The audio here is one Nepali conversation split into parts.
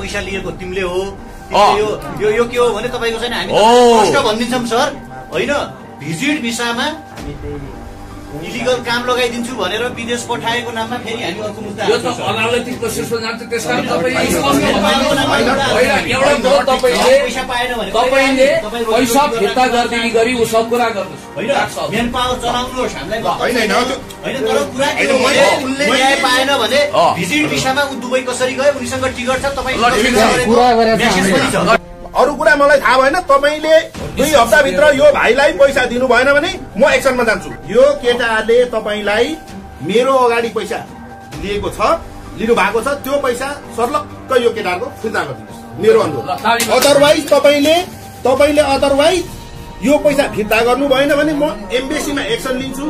पैसा लिएको तिमीले हो यो के हो भने तपाईँको चाहिँ हामी स्पष्ट भनिदिन्छौँ सर होइन भिजिट भिसामा इलिगल काम लगाइदिन्छु भनेर विदेश पठाएको नाममा फेरि हामी अर्को मुद्दा यो त अदालती प्रोसेसमा जान्छ त्यसकारण तपाईले पैसा फिर्ता गरिदिने गरी ऊ सब कुरा गर्नुहोस् होइन मेन पावर चलाउनुहोस् हामीलाई होइन तर कुरा के हो भने उनले न्याय पाएन भने भिजिट भिसामा ऊ दुबई कसरी गयो उनीसँग टिकट छ तपाईँ अरू कुरा मलाई थाहा भएन तपाईले 2 हप्ताभित्र यो भाइलाई पैसा दिनु भएन भने म एक्सनमा जान्छु यो केटाले तपाईलाई मेरो अगाडि पैसा लिएको छ लिनु भएको छ त्यो पैसा सर्लक्क यो केटाको फिर्ता गरिदिनुहोस् मेरो अनुरोध अदरवाइज तपाईले अदरवाइज यो पैसा फिर्ता गर्नु भएन भने म एम्बेसीमा एक्सन लिन्छु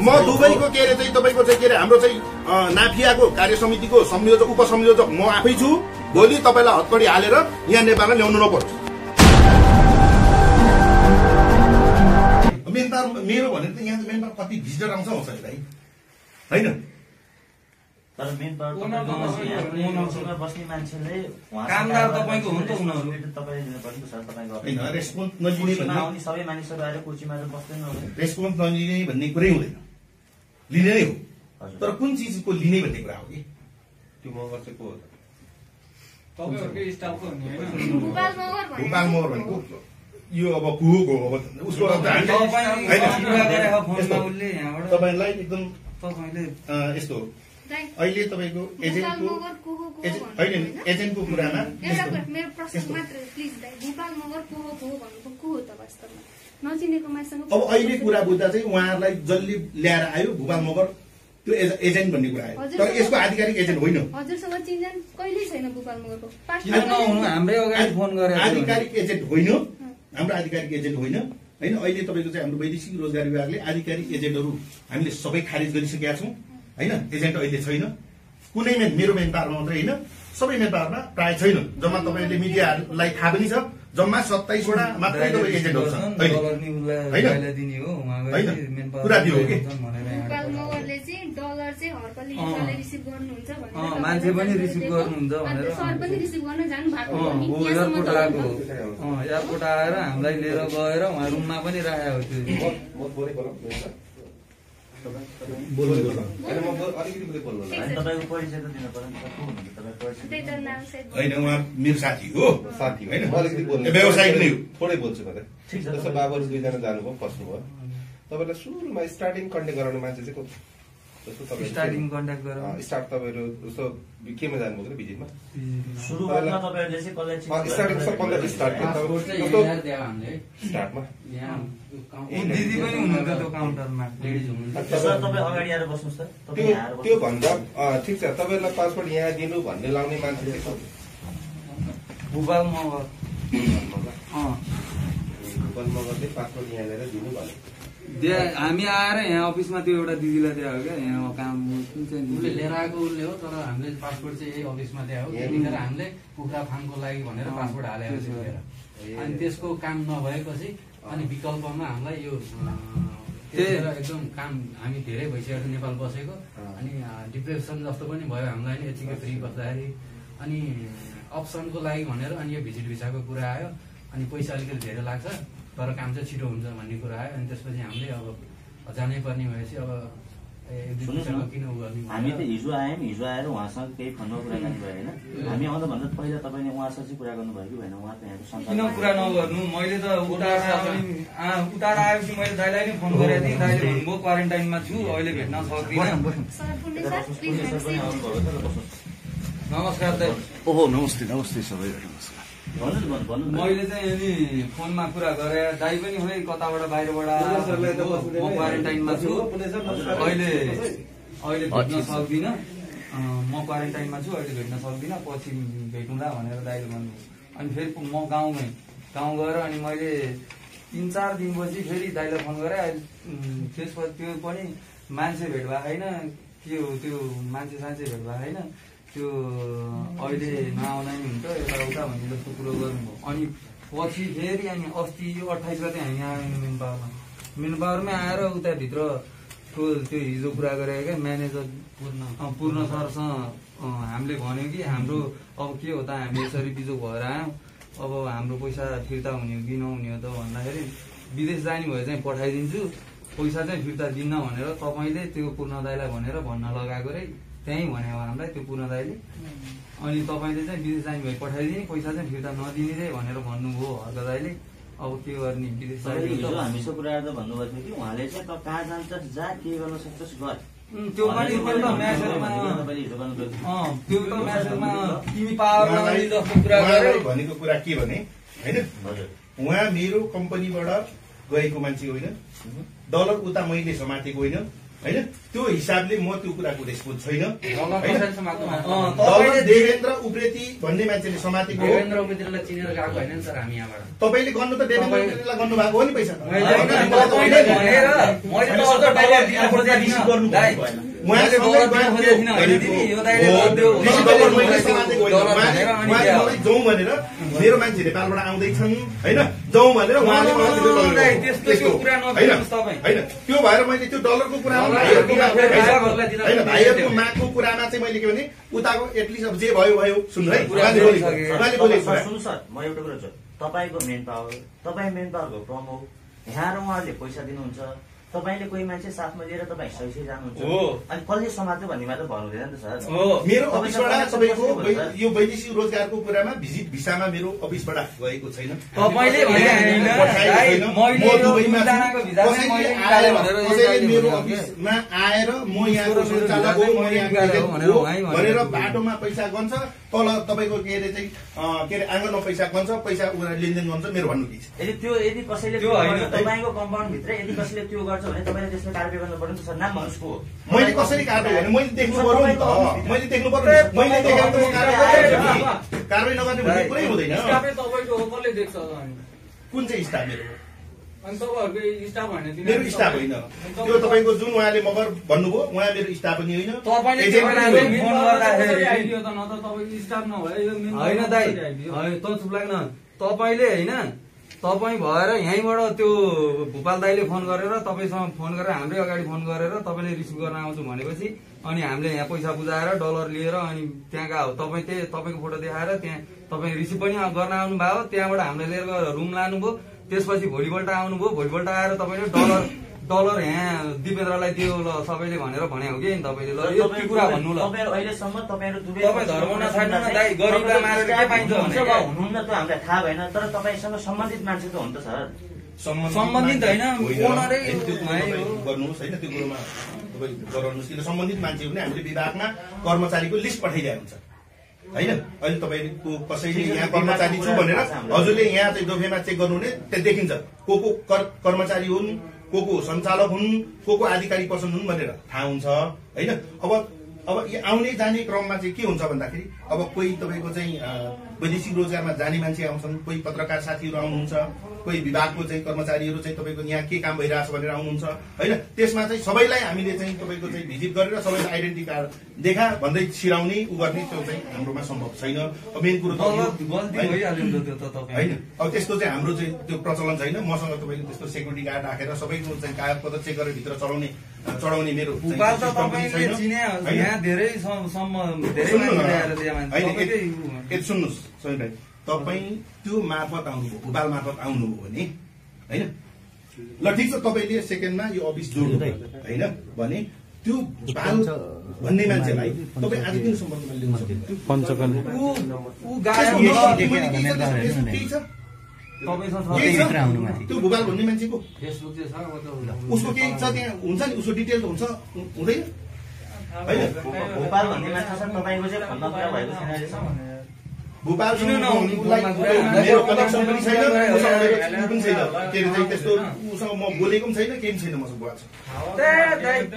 म दुबईको के अरे चाहिँ तपाईको चाहिँ के अरे हाम्रो चाहिँ नाफियाको कार्य समितिको संयोजक उपसंयोजक म आफै छु भोलि तपाईलाई हतकडी हालेर यहाँ नेपालमा ल्याउनु नपरोस् मेरो भने त यहाँ मेन पावर कति भिजिटर आउँछ भाइ हैन तर मेन पावर बस्ने मान्छेले कामदार तपाईको हो नि त उनीहरु तपाईले लिनु पर्छ सर तपाईको हैन रेस्पोन्स नलिने भन्ने आउने सबै मानिसहरु आएर कोचीमा त बस्दैन होला रेस्पोन्स नलिने भन्ने कुरै हुँदैन लिने नै हो तर कुन चीजको लिने भन्ने कुरा हो कि त्यो मगर चाहिँ को हो तपाईहरुकै स्टाफको नि हैन भूपाल मगर भनेको यो अब कुको अब उसको तपाईलाई एकदम यस्तो अहिले तपाईको एजेन्टको कुरामा मेरो प्रश्न मात्र प्लिज दाइ भूपाल मगर को हो भनेको को हो त वास्तवमा नचिनेको मान्छेसँग अब अहिले कुरा बुझ्दा चाहिँ उहाँहरुलाई जल्दी ल्याएर आयो भूपाल मगर त्यो एजेन्ट भन्ने कुरा आयो तर यसको आधिकारिक एजेन्ट होइन हजुरसँग चिन्जान कहिल्यै छैन भूपाल मगरको हाम्रै अगाडि फोन गरेर आधिकारिक एजेन्ट होइन हाम्रो आधिकारिक एजेन्ट होइन हैन अहिले तपाईको चाहिँ हाम्रो वैदेशिक रोजगार विभागले आधिकारिक एजेन्टहरु हामीले सबै खारिज गरिसकेका छौं हैन एजेन्ट अहिले छैन कुनै मेरो मेन पावरमा मात्रै हैन सबै मेन पावरमा प्राय छैन जम्मा तपाईले मिडियालाई थाहा पनि छ जम्मा 27 वटा मात्रै तपाईको एजेन्टहरु छन् अहिले दिने हो उहाँले मेन पावर कुरा दियो के भूपाल मगरले चाहिँ डलर चाहिँ हरकली हिसाबले रिसिभ गर्नुहुन्छ भनेर मान्छे पनि रिसिभ गर्नुहुन्छ भनेर सर पनि रिसिभ गर्न जानु भएको हो नि एयरपोर्ट आएको एयरपोर्ट आएर हामीलाई लिएर गएर उहाँ रुममा पनि राखेको थियो होइन उहाँ मेरो साथी हो होइन व्यवसायिक नै हो थोरै बोल्छु भने जस्तो बाबुहरू 2 जना जानुभयो फस्नुभयो तपाईलाई सुरुमा स्टार्टिङ कन्ट्याक्ट गराउने मान्छे चाहिँ को जस्तो तपाईँ स्टार्टिङ कन्ट्याक्ट गरेर स्टार्ट तपाईहरु जस्तो केमा जानुभयो नि भिजिटमा सुरुवातमा तपाईहरुले चाहिँ कसलाई स्टार्टिङ सबभन्दा स्टार्ट स्टार्टमा दिदी पनि हुनुहुन्छ त्यो काउन्टरमा लेडिज हुनुहुन्छ सर तपाई अगाडि आएर बस्नुस् त तपाई यहाँ आएर त्यो भन्दा ठीक छ तपाईहरुलाई पासपोर्ट यहाँ दिनु भन्ने लाउने मान्छे चाहिँ को भूपाल मगर भूपाल मगरले पासपोर्ट यहाँ ल्याएर दिनु भन्यो हामी आएर यहाँ अफिसमा त्यो एउटा दिदीलाई दियो क्या यहाँ काम कुन चाहिँ उसले लिएर आएको उसले हो तर हामीले पासपोर्ट चाहिँ यही अफिसमा दिएको त्यतिखेर हामीले कुखुरा फार्मको लागि भनेर पासपोर्ट हालेको थियौँ अनि त्यसको काम नभएपछि अनि विकल्पमा हामीलाई यो एकदम काम हामी धेरै भइसकेको नेपाल बसेको अनि डिप्रेसन जस्तो पनि भयो हामीलाई नि यतिकै फ्री बस्दाखेरि अनि अप्सनको लागि भनेर अनि यो भिजिट भिसाको कुरा आयो अनि पैसा अलिकति धेरै लाग्छ तर काम चाहिँ छिटो हुन्छ भन्ने कुरा आयो अनि त्यसपछि हामीले अब जानै पर्ने भएपछि अब हामी त हिजो आएर उहाँसँग केही फोनमा कुराकानी भयो होइन हामी आउँदा भन्दा पहिला तपाईँले उहाँसँग चाहिँ कुरा गर्नुभयो कि भएन उहाँ त यहाँको किन कुरा नगर्नु मैले त उतार आएपछि मैले दाइलाई नै फोन गरेको थिएँ दाइले भन्नुभयो क्वारेन्टाइनमा छु अहिले भेट्न सक्दिनँ नमस्कार दाइ ओहो नमस्ते नमस्ते सबै नमस्कार मैले चाहिँ अनि फोनमा कुरा गरे दाइ पनि हो कताबाट बाहिरबाट म क्वारेन्टाइनमा छु अहिले भेट्न सक्दिनँ म क्वारेन्टाइनमा छु अहिले भेट्न सक्दिनँ पछि भेटौँला भनेर दाइले भन्नु अनि फेरि म गाउँ गएर अनि मैले 3-4 दिनपछि फेरि दाइलाई फोन गरेँ त्यसपछि त्यो पनि मान्छे भेट भएको छैन के हो त्यो मान्छे सान्छे भेट भएको छैन त्यो अहिले नआउँदा नि हुन्छ यताउता भन्ने जस्तो कुरो गर्नुभयो अनि पछि फेरि अनि अस्ति यो 28 गते हामी आयौँ मेन पावरमा आएर उताभित्र अफिसको त्यो हिजो कुरा गरेको क्या म्यानेजर पूर्ण सरसँग हामीले भन्यो कि हाम्रो अब के हो त हामी यसरी बिजोग भएर आयौँ अब हाम्रो पैसा फिर्ता हुने हो कि नहुने हो त भन्दाखेरि विदेश जाने भए चाहिँ पठाइदिन्छु पैसा चाहिँ फिर्ता दिन्न भनेर तपाईँले त्यो पूर्ण दाईलाई भनेर भन्न लगाएको रे त्यहीँ भने हो हामीलाई त्यो पूर्ण दाईले अनि तपाईँले चाहिँ विदेश जाने भए पठाइदिने पैसा चाहिँ फिर्ता नदिने रे भनेर भन्नुभयो हर्क दाईले अब के गर्ने विदेश हामी यसो कुरा गर्दा भन्नुभएको थियो कि उहाँले चाहिँ त कहाँ जान्छस् जा के गर्न सक्छस् गर त्यो पनि म्यासेजमा त्यो त म्यासेजमा तिमी पावर जस्तो कुरा गर्यो भनेको कुरा के भने होइन उहाँ मेरो कम्पनीबाट गएको मान्छे होइन डलर उता मैले समातेको होइन होइन त्यो हिसाबले म त्यो कुराको रेस्पोन्स छैन देवेन्द्र उप्रेती भन्ने मान्छेले समातेको देवेन्द्र उप्रेतीलाई चिनेर गएको होइन सर हामी यहाँबाट तपाईँले गर्नु त देवेन्द्र उप्रेतीलाई गर्नु भएको हो नि पैसा जाउँ भनेर मेरो मान्छे नेपालबाट आउँदैछन् होइन जाउँ भनेर उहाँले होइन त्यो भएर मैले त्यो डलरको कुरामा भाइहरूको मागको कुरामा चाहिँ मैले के भने उताको एटलिस्ट अब जे भयो भयो सुन्नु है सुन्नु सर म एउटा कुरा छु तपाईँको मेन पावरको प्रमुख यहाँ र उहाँले पैसा दिनुहुन्छ तपाईँले कोही मान्छे साथमा लिएर तपाईँ सही जानुहुन्छ अनि कसले समात्यो भन्ने मात्र भन्नु हुँदैन नि त सर मेरो अफिसबाट तपाईँको यो वैदेशिक रोजगारको कुरामा भिजिट भिसामा मेरो अफिसबाट गएको छैन मेरो अफिसमा आएर म यहाँको सञ्चालक हो भनेर बाटोमा पैसा गन्छ तल तपाईँको के अरे चाहिँ के अरे आँगनमा पैसा गन्छ पैसा उनीहरू लेनदेन गर्छ मेरो भन्नु के छ यदि कसैले तपाईँको कम्पाउन्ड भित्र यदि कसैले त्यो गर्छ भने तपाईँले त्यसमा कारवाही गर्नु पर्यो नि त सर नाम भन्नुहोस् को मैले कसरी कारवाही गर्ने मैले देख्नु पर्यो नि त मैले देख्नु पर्यो मैले देखेर त कारवाही नगर्ने भन्ने कुरै हुँदैन कुन चाहिँ स्टाफ मेरो स्टाफ होइन त्यो तपाईँको जुन उहाँले मगर भन्नुभयो उहाँ मेरो स्टाफ पनि होइन होइन दाइ त चुप लाग्न तपाईँले होइन तपाईँ भएर यहीँबाट त्यो भूपाल दाईले फोन गरेर तपाईँसँग फोन गरेर हाम्रै अगाडि फोन गरेर तपाईँले रिसिभ गर्न आउँछु भनेपछि अनि हामीले यहाँ पैसा बुझाएर डलर लिएर अनि त्यहाँका हो तपाईँको फोटो देखाएर त्यहाँ तपाईँ रिसिभ पनि गर्न आउनुभयो त्यहाँबाट हामीले लिएर गएर रुम लानुभयो त्यसपछि भोलिपल्ट आउनुभयो भोलिपल्ट आएर तपाईँले डलर यहाँ दिपेन्द्रलाई दियो ल सबैले भनेर भने हो कि तपाईँले ल यो कुरा भन्नु ल अहिलेसम्म तपाईँ धर्म नछाड्नु न दाइ गरिबलाई मारेर के पाइन्छ हुनुहुन्न त हामीलाई थाहा भएन तर तपाईँसँग सम्बन्धित मान्छे त हो नि त सर सम्बन्धित होइन गर्नुहोस् होइन त्यो कुरोमा तपाईँ गराउनुहोस् किन सम्बन्धित मान्छे हो भने हामीले विभागमा कर्मचारीको लिस्ट पठाइदिएको हुन्छ होइन अहिले तपाईँको कसैले यहाँ कर्मचारी छु भनेर हजुरले यहाँ चाहिँ दोफेमा चेक गर्नु भने त्यहाँ देखिन्छ को कर्मचारी हुन् को सञ्चालक हुन् को आधिकारिक पर्सन हुन् भनेर थाहा हुन्छ होइन अब आउने जाने क्रममा चाहिँ के हुन्छ भन्दाखेरि अब कोही तपाईँको चाहिँ वैदेशिक रोजगारमा जाने मान्छे आउँछन् कोही पत्रकार साथीहरू आउनुहुन्छ कोही विभागको चाहिँ कर्मचारीहरू चाहिँ तपाईँको यहाँ के काम भइरहेछ भनेर आउनुहुन्छ होइन त्यसमा चाहिँ सबैलाई हामीले चाहिँ तपाईँको चाहिँ भिजिट गरेर सबैलाई आइडेन्टिटी कार्ड देखा भन्दै छिराउने उ गर्ने त्यो चाहिँ हाम्रोमा सम्भव छैन मेन कुरो होइन अब त्यस्तो चाहिँ हाम्रो चाहिँ त्यो प्रचलन छैन मसँग तपाईँको त्यस्तो सेक्युरिटी गार्ड राखेर सबैको चाहिँ कागजपत्र चेक गरेर भित्र चढाउने मेरो सुन्नुहोस् सोही भाइ तपाईँ त्यो मार्फत आउनुभयो भूपाल मार्फत आउनुभयो भने होइन ल ठिक छ तपाईँले सेकेन्डमा यो अफिस जोड्नु होइन भने त्यो भूपाल भन्ने मान्छेलाई तपाईँ आज किन सम्पर्कमा ल्याउनु त्यो भूपाल भन्ने मान्छेको उसको केही छ त्यहाँ हुन्छ नि उसको डिटेल हुन्छ हुँदैन भोपाल भन्ने मान्छे सर तपाईँको चाहिँ फोनमा कुरा भएको छैन अहिलेसम्म भोपाल मेरो कनेक्सन पनि छैन उसँग मेरो पनि छैन के अरे चाहिँ त्यस्तो उसँग म बोलेको पनि छैन केही पनि छैन मसँग बुवा छ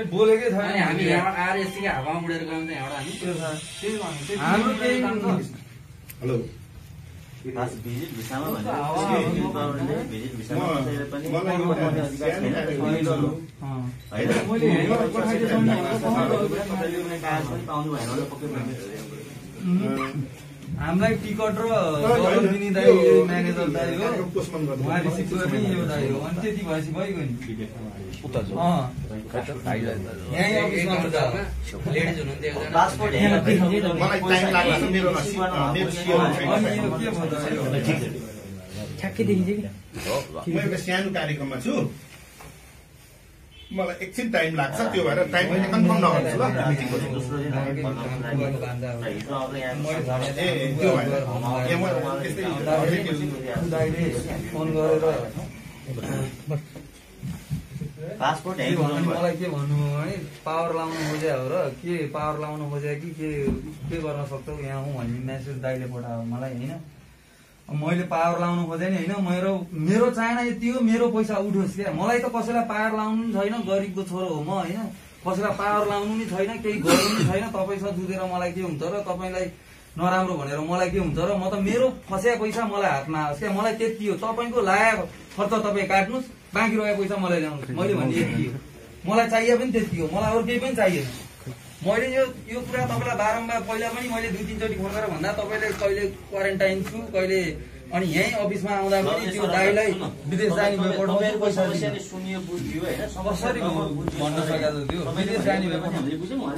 बोलेकै छैन हामी आएर यतिकै हावामा उडेर गयौँ त यहाँबाट हेलो भिजिट भिसामा भिजिट भिसामा हामीलाई टिकट र डलर दिने दाइ म्यानेजर दाइ हो, उहाँ रिसिभ गर्ने यो दाइ हो, अनि त्यति भएपछि भइगयो नि। यहीँ अफिसमा हुन्छ। लेडिज हुनुहुन्थ्यो एकजना। पासपोर्ट मलाई टाइम लाग्ला मेरो नसिब मेरो सियर अनि यो के भयो दाइ हो? ठ्याक्कै देखिन्छ कि म एउटा सानो कार्यक्रममा छु, मलाई एकछिन टाइम लाग्छ, त्यो भएर टाइम अहिले कन्फर्म नगर्नुहोस् ल। मिटिङको हिजो अब यहाँ दाइले फोन गरेर पासपोर्ट मलाई के भन्नुभयो भने पावर लाउनु खोज्या हो र के पावर लाउनु खोज्या कि के गर्न सक्छौ यहाँ हुँ भन्ने मेसेज दाइले पठायो मलाई होइन। मैले पावर लाउनु खोजेँ नि होइन, मेरो चाहना यति हो मेरो पैसा उठोस् क्या। मलाई त कसैलाई पावर लाउनु नि छैन, गरिबको छोरो हो म होइन, कसैलाई पावर लाउनु नि छैन, केही गर्नु नि छैन। तपाईँसँग जुधेर मलाई के हुन्छ र, तपाईँलाई नराम्रो भनेर मलाई के हुन्छ र, म त मेरो फस्या पैसा मलाई हातमा आओस् क्या। मलाई त्यति हो, तपाईँको लागेको खर्च तपाईँ काट्नुहोस्, बाँकी रहेको पैसा मलाई ल्याउनुहोस्, मैले भन्ने यति हो। मलाई चाहिए पनि त्यति हो, मलाई अरू केही पनि चाहिएन। मैले यो कुरा तपाईँलाई बारम्बार पहिला पनि मैले 2-3 चोटि फोन गरेर भन्दा तपाईँले कहिले क्वारेन्टाइन छु, कहिले अनि यहीँ अफिसमा आउँदा पनि त्यो दाइलाई विदेश जाने भए पठाउँछु पैसा सुनियो बुझ्यो होइन, कसरी भन्न सकेको थियो। विदेश जाने भए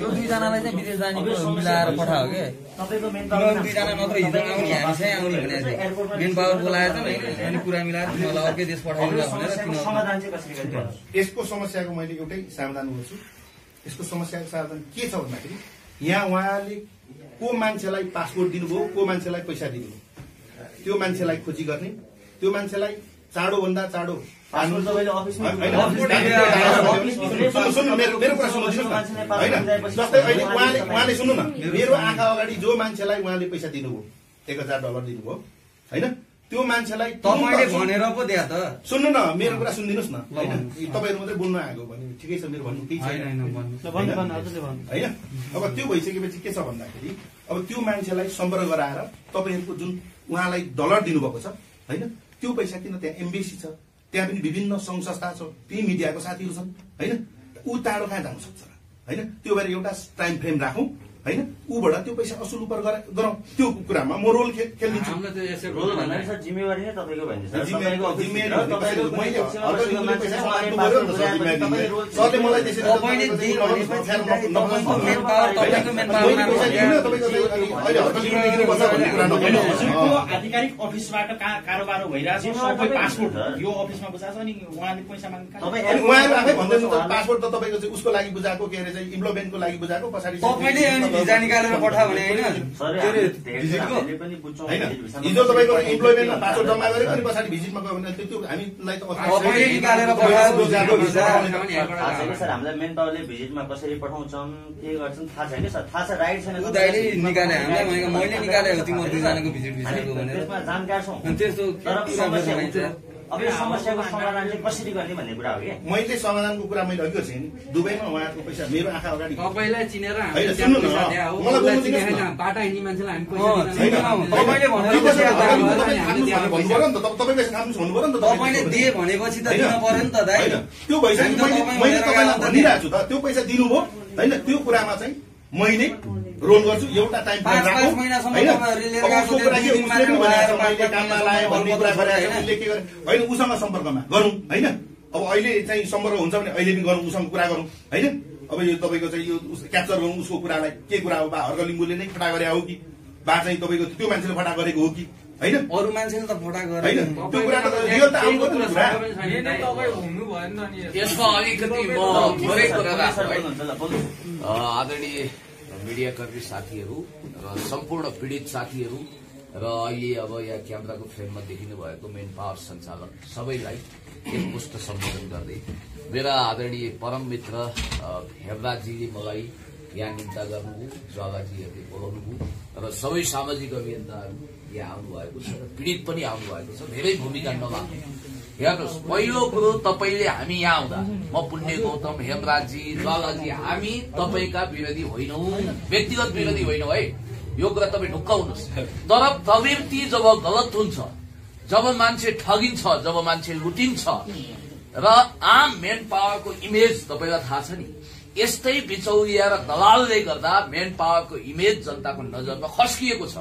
त्यो दुईजनालाई चाहिँ विदेश जाने मिलाएर पठायो क्या। तपाईँको मेन दुईजना मात्र हिजो आउने हामी चाहिँ आउने भनेको थियो। मेन पावर बोलाएर चाहिँ अनि कुरा मिलाएर तिमीलाई अर्कै देश पठाइदिनु भनेर समाधान चाहिँ कसरी गर्नु? यसको समस्याको मैले एउटै समाधान गर्छु। यसको समस्याको समाधान के छ भन्दाखेरि यहाँ उहाँले को मान्छेलाई पासपोर्ट दिनुभयो, को मान्छेलाई पैसा दिनुभयो, त्यो मान्छेलाई खोजी गर्ने, त्यो मान्छेलाई चाँडोभन्दा चाँडो पासपोर्ट तपाईँले अफिसमा मेरो कुरा सुन्नुहोस् न होइन। जस्तै अहिले उहाँले सुन्नु न, मेरो आँखा अगाडि जो मान्छेलाई उहाँले पैसा दिनुभयो, $1000 दिनुभयो होइन, त्यो मान्छेलाई तपाईँले भनेर पो दिया त। सुन्नु न, मेरो कुरा सुनिदिनुहोस् न होइन। तपाईँहरू मात्रै बोल्न आएको भने ठिकै छ, मेरो भन्नु केही छैन होइन। अब त्यो भइसकेपछि के छ भन्दाखेरि अब त्यो मान्छेलाई सम्पर्क गराएर तपाईँहरूको जुन उहाँलाई डलर दिनुभएको छ होइन, त्यो पैसा किन त्यहाँ एम्बेसी छ, त्यहाँ पनि विभिन्न सङ्घ संस्था छ, ती मिडियाको साथीहरू छन् होइन, ऊ टाढो कहाँ जानु सक्छ र होइन। त्यो भएर एउटा टाइम फ्रेम राखौँ होइन, ऊबाट त्यो पैसा असुल उपर गरौँ, त्यो कुरामा म रोल खेलिदिन्छु। रोल भन्नाले सर जिम्मेवारी नै तपाईँको भन्छ सर। सरले मलाई त्यसरी आधिकारिक अफिसबाट कारोबार भइरहेछ, सबै पासपोर्ट यो अफिसमा बुझाएको छ अनि उहाँले पैसा माग्नु उहाँहरू आफै भन्दैछ पासपोर्ट त तपाईँको चाहिँ उसको लागि बुझाएको, के अरे चाहिँ इम्प्लोयमेन्टको लागि बुझाएको, पछाडि भिजा निकालेर पठायो भने होइन। हिजो तपाईँको इम्प्लोयमेन्टमा पासपोर्ट जम्मा गरेको अनि पछाडि भिजिटमा गयो भने त्यो हामीलाई त निकालेर पठायो सर। हामीलाई मेन पावरले भिजिटमा कसरी पठाउँछन् के गर्छन् थाहा छैन सर, थाहा छ राइट छैन। दाइले निकाले हामीलाई, मैले निकालेको तिम्रो दुईजनाको भिजिट भिजाको भनेर त्यसमा जानकार छौँ। त्यस्तो अब यो समस्याको समाधान चाहिँ कसरी गर्ने भन्ने कुरा हो कि मैले समाधानको कुरा मैले अघि चाहिँ दुबईमा उहाँको पैसा मेरो आँखा अगाडि तपाईँलाई चिनेर बाटा हिँड्ने मान्छेलाई तपाईँले दिए भनेपछि त दिन पर्यो नि त दाइ। त्यो भइसक्यो, मैले तपाईँलाई भनिरहेको छु त, त्यो पैसा दिनुभयो होइन, त्यो कुरामा चाहिँ मैले रोल गर्छु। एउटा टाइम होइन उसँग सम्पर्कमा गरौँ होइन। अब अहिले चाहिँ सम्पर्क हुन्छ भने अहिले पनि गरौँ, उसँग कुरा गरौँ होइन। अब यो तपाईँको चाहिँ यो क्याप्चर गरौँ उसको कुरालाई, के कुरा हो, बा हर्क लिम्बूले नै फटा गरे हो कि बा चाहिँ तपाईँको त्यो मान्छेले फटा गरेको हो कि होइन, अरू मान्छेले त फटा गरे होइन। त्यो कुरा रियल त आउनु पर्यो नि कुरा। यसमा अलिकति म थोरै कुरा राख्छु है। आदरणीय मिडियाकर्मी साथीहरू र सम्पूर्ण पीडित साथीहरू र अहिले अब यहाँ क्यामेराको फ्रेममा देखिनु भएको मेन पावर सञ्चालक सबैलाई एकमुष्ट सम्बोधन गर्दै मेरा आदरणीय परम मित्र हेमराजजीले मलाई यहाँ निम्ता गर्नुभयो, ज्वालाजीहरूले बोलाउनुभयो र सबै सामाजिक अभियन्ताहरू यहाँ आउनुभएको छ र पीडित पनि आउनुभएको छ। धेरै भूमिका नमाग्नु। हेर्नुहोस्, पहिलो कुरो तपाईँले हामी यहाँ आउँदा म पुण्य गौतम, हेमराजजी, ज्वालाजी हामी तपाईँका विरोधी होइनौ, व्यक्तिगत विरोधी होइनौ है, यो कुरा तपाईँ ढुक्काउनुहोस्। तर प्रवृत्ति जब गलत हुन्छ, जब मान्छे ठगिन्छ, जब मान्छे लुटिन्छ र आम मेन पावरको इमेज तपाईँलाई थाहा छ नि, यस्तै बिचौलिया र दलालले गर्दा मेन पावरको इमेज जनताको नजरमा खस्किएको छ।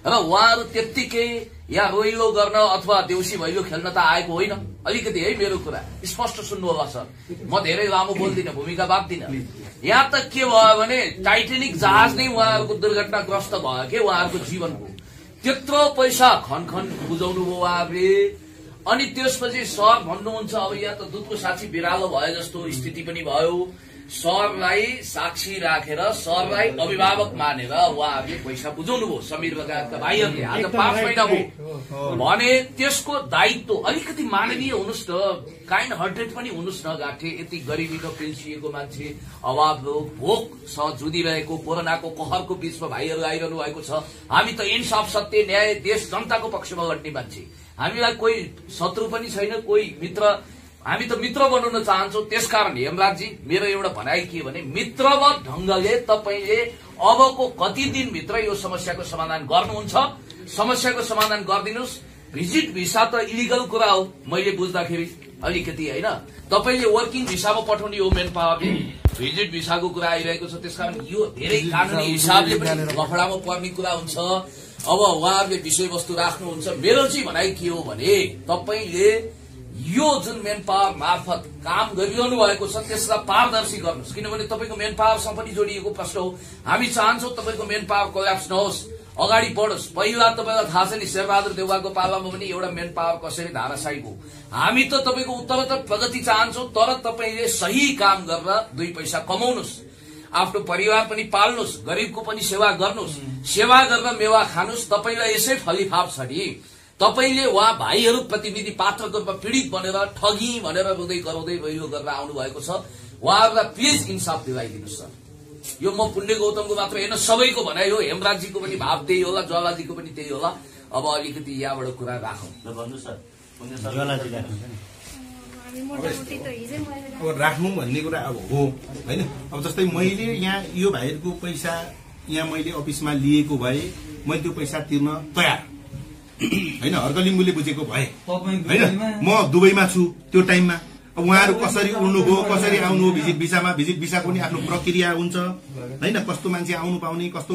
र उहाँहरू त्यत्तिकै यहाँ रोइलो गर्न अथवा देउसी भैलो खेल्न त आएको होइन। अलिकति है मेरो कुरा स्पष्ट सुन्नु होला सर, म धेरै लामो बोल्दिनँ, भूमिका बाँध्दिनँ। यहाँ त के भयो भने टाइटेनिक जहाज नै उहाँहरूको दुर्घटनाग्रस्त भयो के उहाँहरूको जीवनको। त्यत्रो पैसा खनखन बुझाउनु भयो उहाँहरूले। अनि त्यसपछि सर भन्नुहुन्छ अब यहाँ त दुधको साक्षी बिरालो भए जस्तो स्थिति पनि भयो। सरलाई साक्षी राखेर सरलाई अभिभावक मानेर उहाँहरूले पैसा बुझाउनु भयो समीर लगायतका भाइहरूले। आज 5 महिना भयो भने त्यसको दायित्व अलिकति मानवीय हुनुहोस् न, काइन्ड हार्टेड पनि हुनुहोस् न। गाँठे यति गरिबीको पिल्सिएको मान्छे, अभाव रोग भोकसँग जुधिरहेको कोरोनाको कहरको बीचमा भाइहरू आइरहनु भएको छ। हामी त इन्साफ सत्य न्याय देश जनताको पक्षमा लड्ने मान्छे, हामीलाई कोही शत्रु पनि छैन, कोही मित्र। हामी त मित्र बनाउन चाहन्छौँ। त्यसकारण हेमराजजी मेरो एउटा भनाइ के भने मित्रवत ढंगले तपाईले अबको कति दिनभित्र यो समस्याको समाधान गर्नुहुन्छ, समस्याको समाधान गरिदिनुहोस्। भिजिट भिसा त इलिगल कुरा हो मैले बुझ्दाखेरि अलिकति होइन। तपाईले वर्किङ भिसामा पठाउने हो मेन पावरले, भिजिट भिसाको कुरा आइरहेको छ। त्यसकारण यो धेरै कानुनी हिसाबले पनि लफडामा पर्ने कुरा हुन्छ। अब उहाँहरूले विषयवस्तु राख्नुहुन्छ। मेरो चाहिँ भनाइ के हो भने तपाईले यो जुन मेन पावर मार्फत काम गरिरहनु भएको छ त्यसलाई पारदर्शी गर्नुहोस्, किनभने तपाईँको मेन पावरसँग पनि जोडिएको प्रश्न हो। हामी चाहन्छौँ तपाईँको मेन पावर कोल्याप्स नहोस्, अगाडि बढोस्। पहिला तपाईँलाई थाहा छ नि शेरबहादुर देउवाको पालामा पनि एउटा मेन पावर कसरी धाराशायी हो। हामी त तपाईँको उत्तरोत्तर प्रगति चाहन्छौँ, तर तपाईँले सही काम गरेर 2 पैसा कमाउनुहोस्, आफ्नो परिवार पनि पाल्नुहोस्, गरिबको पनि सेवा गर्नुहोस्। सेवा गरेर मेवा खानुहोस्। तपाईँलाई यसै फलिफाप छ नि तपाईले उहाँ भाइहरू प्रतिनिधि पात्रको रूपमा पीडित बनेर ठगी भनेर रुँदै कराउँदै रहिलो गरेर आउनु भएको छ। उहाँहरूलाई प्लिज इन्साफ दिलाइदिनुहोस् सर। यो म पुण्य गौतमको मात्र होइन, सबैको भनाइ हो। हेमराजजीको पनि भाव त्यही होला, ज्वालाजीको पनि त्यही होला। अब अलिकति यहाँबाट कुरा राखौँ। अब राख्नु भन्ने कुरा अब हो होइन। अब जस्तै मैले यहाँ यो भाइहरूको पैसा यहाँ मैले अफिसमा लिएको भए मैले त्यो पैसा तिर्न तयार होइन, हर्कलिम्बुले बुझेको भए होइन। म दुबईमा छु त्यो टाइममा। अब उहाँहरू कसरी उड्नुभयो, कसरी आउनु भिजिट भिसामा, भिजिट भिसाको पनि आफ्नो प्रक्रिया हुन्छ होइन। कस्तो मान्छे आउनु पाउने, कस्तो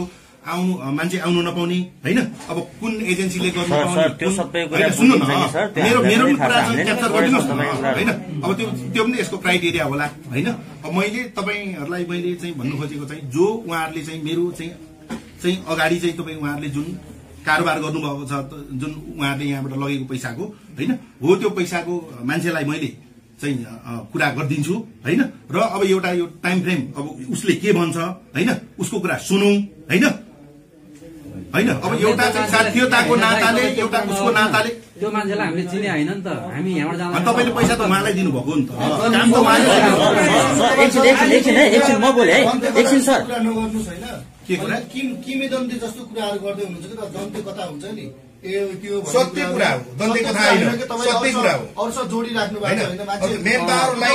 मान्छे आउनु नपाउने होइन। अब कुन एजेन्सीले गर्नु पाउने सुन्नु न, मेरो पनि कुरा क्याप्चर गरिदिनुहोस् न होइन। अब त्यो पनि यसको क्राइटेरिया होला होइन। अब मैले तपाईँहरूलाई मैले चाहिँ भन्नु खोजेको चाहिँ जो उहाँहरूले चाहिँ मेरो चाहिँ अगाडि चाहिँ तपाईँ उहाँहरूले जुन कारोबार गर्नुभएको छ, जुन उहाँहरूले यहाँबाट लगेको पैसाको होइन हो, त्यो पैसाको मान्छेलाई मैले चाहिँ कुरा गरिदिन्छु होइन। र अब एउटा यो टाइम फ्रेम अब उसले के भन्छ होइन, उसको कुरा सुनौँ होइन। अब एउटा चाहिँ साथीयताको नाताले, एउटा उसको नाताले त्यो मान्छेलाई हामीले चिने होइन नि त। हामी यहाँबाट जाँदा तपाईँले पैसा त उहाँलाई दिनुभएको नि त, काम त उहाँले। एकछिन म बोले है, एकछिन सर। के कुरा किमेदन्ती जस्तो कुराहरू गर्दै हुनुहुन्छ कि दन्ते कथा हुन्छ नि, सत्य कुरा हो, दन्ते कथा होइन, सत्य कुरा हो। अरूसँग जोडिराख्नु भएको होइन। मेन पावरलाई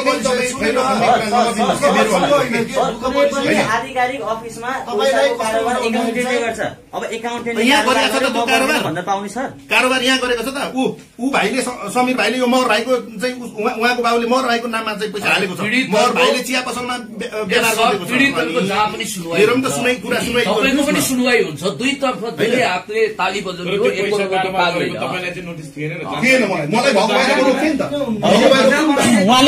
आधिकारिक अफिसमा कारोबार एकाउन्टेन्टले गर्छ। अब एकाउन्टेन्ट यहाँ गरेको छ त त्यो कारोबार भन्न पाउने सर, कारोबार यहाँ गरेको छ त। ऊ भाइले समीर भाइले यो महर भाइको चाहिँ उहाँको बाबुले महर भाइको नाममा चाहिँ पैसा हालेको छ। महर भाइले चिया पसलमा व्यवहार गरेको छ। मेरो पनि त सुनाइ कुरा सुनाइ पनि सुनवाई हुन्छ। दुईतर्फ दुवै हातले ताली बजाउने हो। उहाँले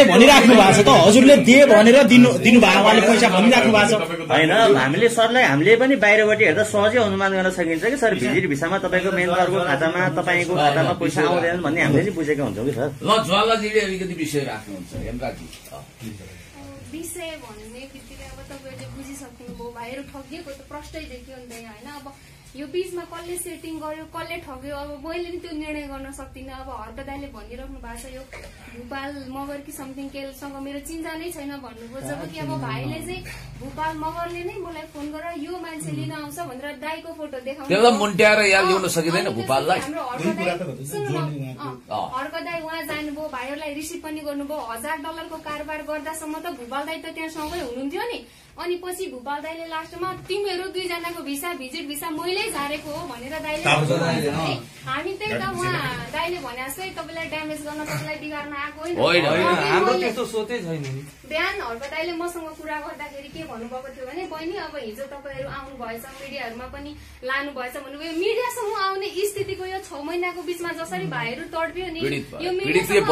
भनिराख्नु भएको छ त, हजुरले दिए भनेर दिनु भएको, उहाँले पैसा भनिराख्नु भएको छ होइन। हामीले सरलाई हामीले पनि बाहिरबाट हेर्दा सहजै अनुमान गर्न सकिन्छ कि सर भिजिट भिसामा तपाईँको मेन पावरको खातामा तपाईँको खातामा पैसा आउँदैन भन्ने हामीले नि बुझेका हुन्छौँ कि सर। ल ज्वालाजीले अलिकति विषय राख्नुहुन्छ। हेमराजी विषय भन्ने बित्तिकै अब तपाईँहरूले बुझिसक्नुभयो, भाइहरू ठगिएको त प्रष्टै देखियो नि त यहाँ होइन। अब यो बीचमा कसले सेटिङ गर्यो, कसले ठग्यो, अब मैले नि त्यो निर्णय गर्न सक्दिनँ। अब हर्क दाइले भनिराख्नु भएको छ यो भूपाल मगर कि समथिङ केलसँग मेरो चिन्ता नै छैन भन्नुभयो। जबकि अब भाइले चाहिँ भूपाल मगरले नै मलाई फोन गरेर यो मान्छे लिन आउँछ भनेर दाइको फोटो देखाउनु, त्यसलाई मुन्ट्याएर यहाँ ल्याउन सकिँदैन भूपाललाई। हाम्रो हर्क दाइ उहाँ जानुभयो, भाइहरूलाई रिसिभ पनि गर्नुभयो। $1000 कारोबार गर्दासम्म त भूपाल दाइ त त्यहाँ सँगै हुनुहुन्थ्यो नि। अनि पछि भूपाल दाइले लास्टमा तिमीहरू 2 जनाको भिसा भिजिट भिसा मैले झारेको हो भनेर दाइले भन्नुहुन्छ है। हामी त्यही त उहाँ दाइले भने जस्तै तपाईँलाई ड्यामेज गर्न तपाईँलाई बिगार्न आएको होइन। हाम्रो त्यस्तो सोचै छैन नि। बिहान हर्क दाइले मसँग कुरा गर्दाखेरि के भन्नुभएको थियो भने बहिनी अब हिजो तपाईँहरू आउनु भएछ मिडियाहरूमा पनि लानु भएछ भन्नुभयो। मिडियासम्म आउने स्थितिको यो 6 महिनाको बीचमा जसरी भाइहरू तडपियो नि यो मिडियासम्म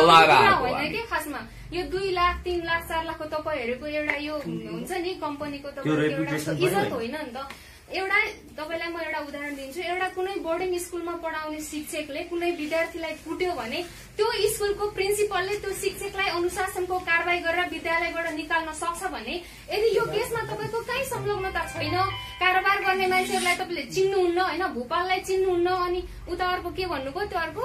होइन के खासमा यो 2 लाख 3 लाख 4 लाखको तपाईँहरूको एउटा यो हुन्छ नि कम्पनीको तपाईँको एउटा इज्जत होइन नि त। एउटा तपाईँलाई म एउटा उदाहरण दिन्छु। एउटा कुनै बोर्डिङ स्कुलमा पढाउने शिक्षकले कुनै विद्यार्थीलाई कुट्यो भने त्यो स्कुलको प्रिन्सिपलले त्यो शिक्षकलाई अनुशासनको कारवाही गरेर विद्यालयबाट निकाल्न सक्छ भने यदि यो केसमा तपाईँको कहीँ संलग्नता छैन, कारोबार गर्ने मान्छेहरूलाई तपाईँले चिन्नुहुन्न होइन, भोपाललाई चिन्नुहुन्न, अनि उता अर्को के भन्नुभयो त्यो अर्को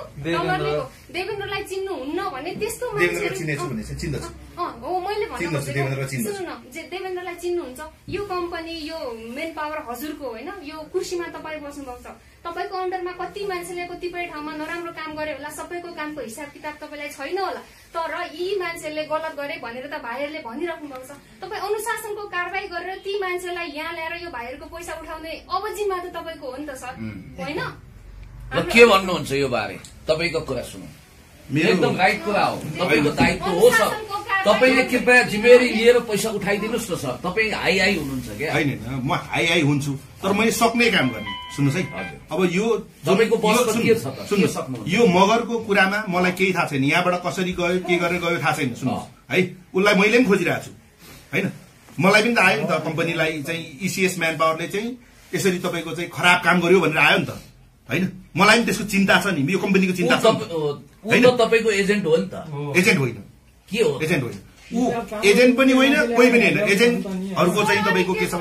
देवेन्द्रलाई चिन्नुहुन्न भने त्यस्तो मान्छेहरू हो मैले भन्नु सुन्नु न, देवेन्द्रलाई चिन्नुहुन्छ, यो कम्पनी यो मेन पावर हजुरको होइन, यो कुर्सीमा तपाईँ बस्नुभएको छ, तपाईँको अन्डरमा कति मान्छेले कतिपय ठाउँमा नराम्रो काम गरे होला, सबैको कामको हिसाब किताब तपाईँलाई छैन होला, तर यी मान्छेले गलत गरे भनेर त भाइहरूले भनिराख्नु भएको छ। तपाईँ अनुशासनको कारवाही गरेर ती मान्छेलाई यहाँ ल्याएर यो भाइहरूको पैसा उठाउने अब जिम्मा त तपाईँको हो नि त सर, होइन? के भन्नुहुन्छ यो बारे? तपाईँको कुरा सुनौ। एकदम राइट कुरा हो, तपाईँको दायित्व हो सर। तपाईँले कृपया जिम्मेवारी लिएर पैसा उठाइदिनुहोस् न सर। तपाईँ हाई हुनुहुन्छ क्या? होइन, म हाई हुन्छु, तर मैले सक्ने काम गर्ने। सुन्नुहोस् है, अब यो तपाईँको सुन्नुहोस्, यो मगरको कुरामा मलाई केही थाहा छैन। यहाँबाट कसरी गयो, के गरेर गयो थाहा छैन। सुन्नुहोस् है, उसलाई मैले पनि खोजिरहेको छु होइन। मलाई पनि त आयो नि त, कम्पनीलाई चाहिँ इसिएस म्यान पावरले चाहिँ यसरी तपाईँको चाहिँ खराब काम गर्यो भनेर आयो नि त होइन। मलाई पनि त्यसको चिन्ता छ नि, यो कम्पनीको चिन्ता छ होइन। तपाईँको एजेन्ट हो नि त? एजेन्ट होइन, के हो? एजेन्ट होइन, ऊ एजेन्ट पनि होइन, कोही पनि होइन। एजेन्टहरूको चाहिँ तपाईँको के छ?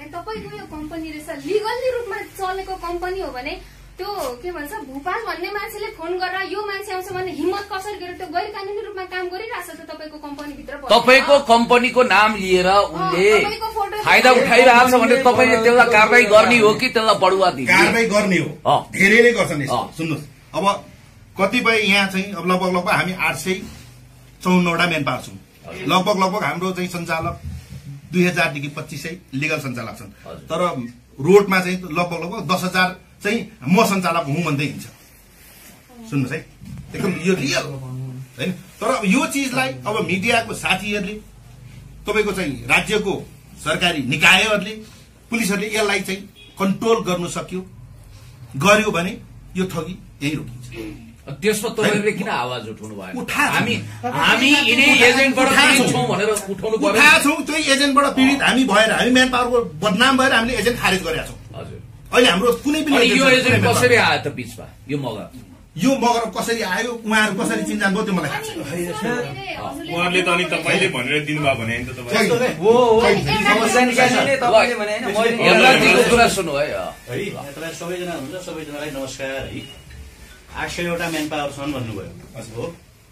तपाईँको यो कम्पनी रहेछ लिगल्ली रूपमा चलेको कम्पनी हो भने त्यो के भन्छ भोपाल भन्ने मान्छेले फोन गरेर यो मान्छे आउँछ भने हिम्मत कसरी गरेर त्यो गैर कानुनी रूपमा काम गरिरहेछ त तपाईँको कम्पनीभित्र? तपाईँको कम्पनीको नाम लिएर उनले फाइदा उठाइरहेछ भने तपाईँले त्यसलाई कारवाही गर्ने हो कि त्यसलाई बढुवा दिने? कारवाही गर्ने हो, धेरैले गर्छन्। सुन्नुहोस्, अब कतिपय यहाँ चाहिँ अब लगभग हामी 854वटा म्यान पावर छौँ। लगभग हाम्रो चाहिँ सञ्चालक 2000 देखि 2500 लिगल सञ्चालक छन्, तर रोडमा चाहिँ लगभग 10,000 चाहिँ म सञ्चालक हुँ भन्दै हिँड्छ। सुन्नुहोस् है, एकदम यो रियल होइन। तर अब यो चिजलाई अब मिडियाको साथीहरूले, तपाईँको चाहिँ राज्यको सरकारी निकायहरूले, पुलिसहरूले यसलाई चाहिँ कन्ट्रोल गर्नु सक्यो, गर्यो भने यो ठगी यही रोकिन्छ। त्यसमा तपाईँहरूले किन आवाज उठाउनु भयो? हामी यिनै एजेन्टबाट पीडित छौँ भनेर उठाउनु पर्यो। उठाएको छौँ, त्यही एजेन्टबाट पीडित हामी भएर, हामी म्यान पावरको बदनाम भएर हामीले एजेन्ट खारेज गरेका छौँ। हजुर, अहिले हाम्रो कुनै पनि यो एजेन्ट कसरी आयो त बिचमा? यो मगर कसरी आयो, उहाँहरू कसरी चिन्जान भयो त्यो मलाई थाहा छैन। उहाँहरूले त अनि तपाईँले भनेर दिनुभयो भने त कुरा सुन्नु है। तपाईँ सबैजना हुनुहुन्छ, सबैजनालाई नमस्कार है। 800वटा म्यान पावर छन् भन्नुभयो हो।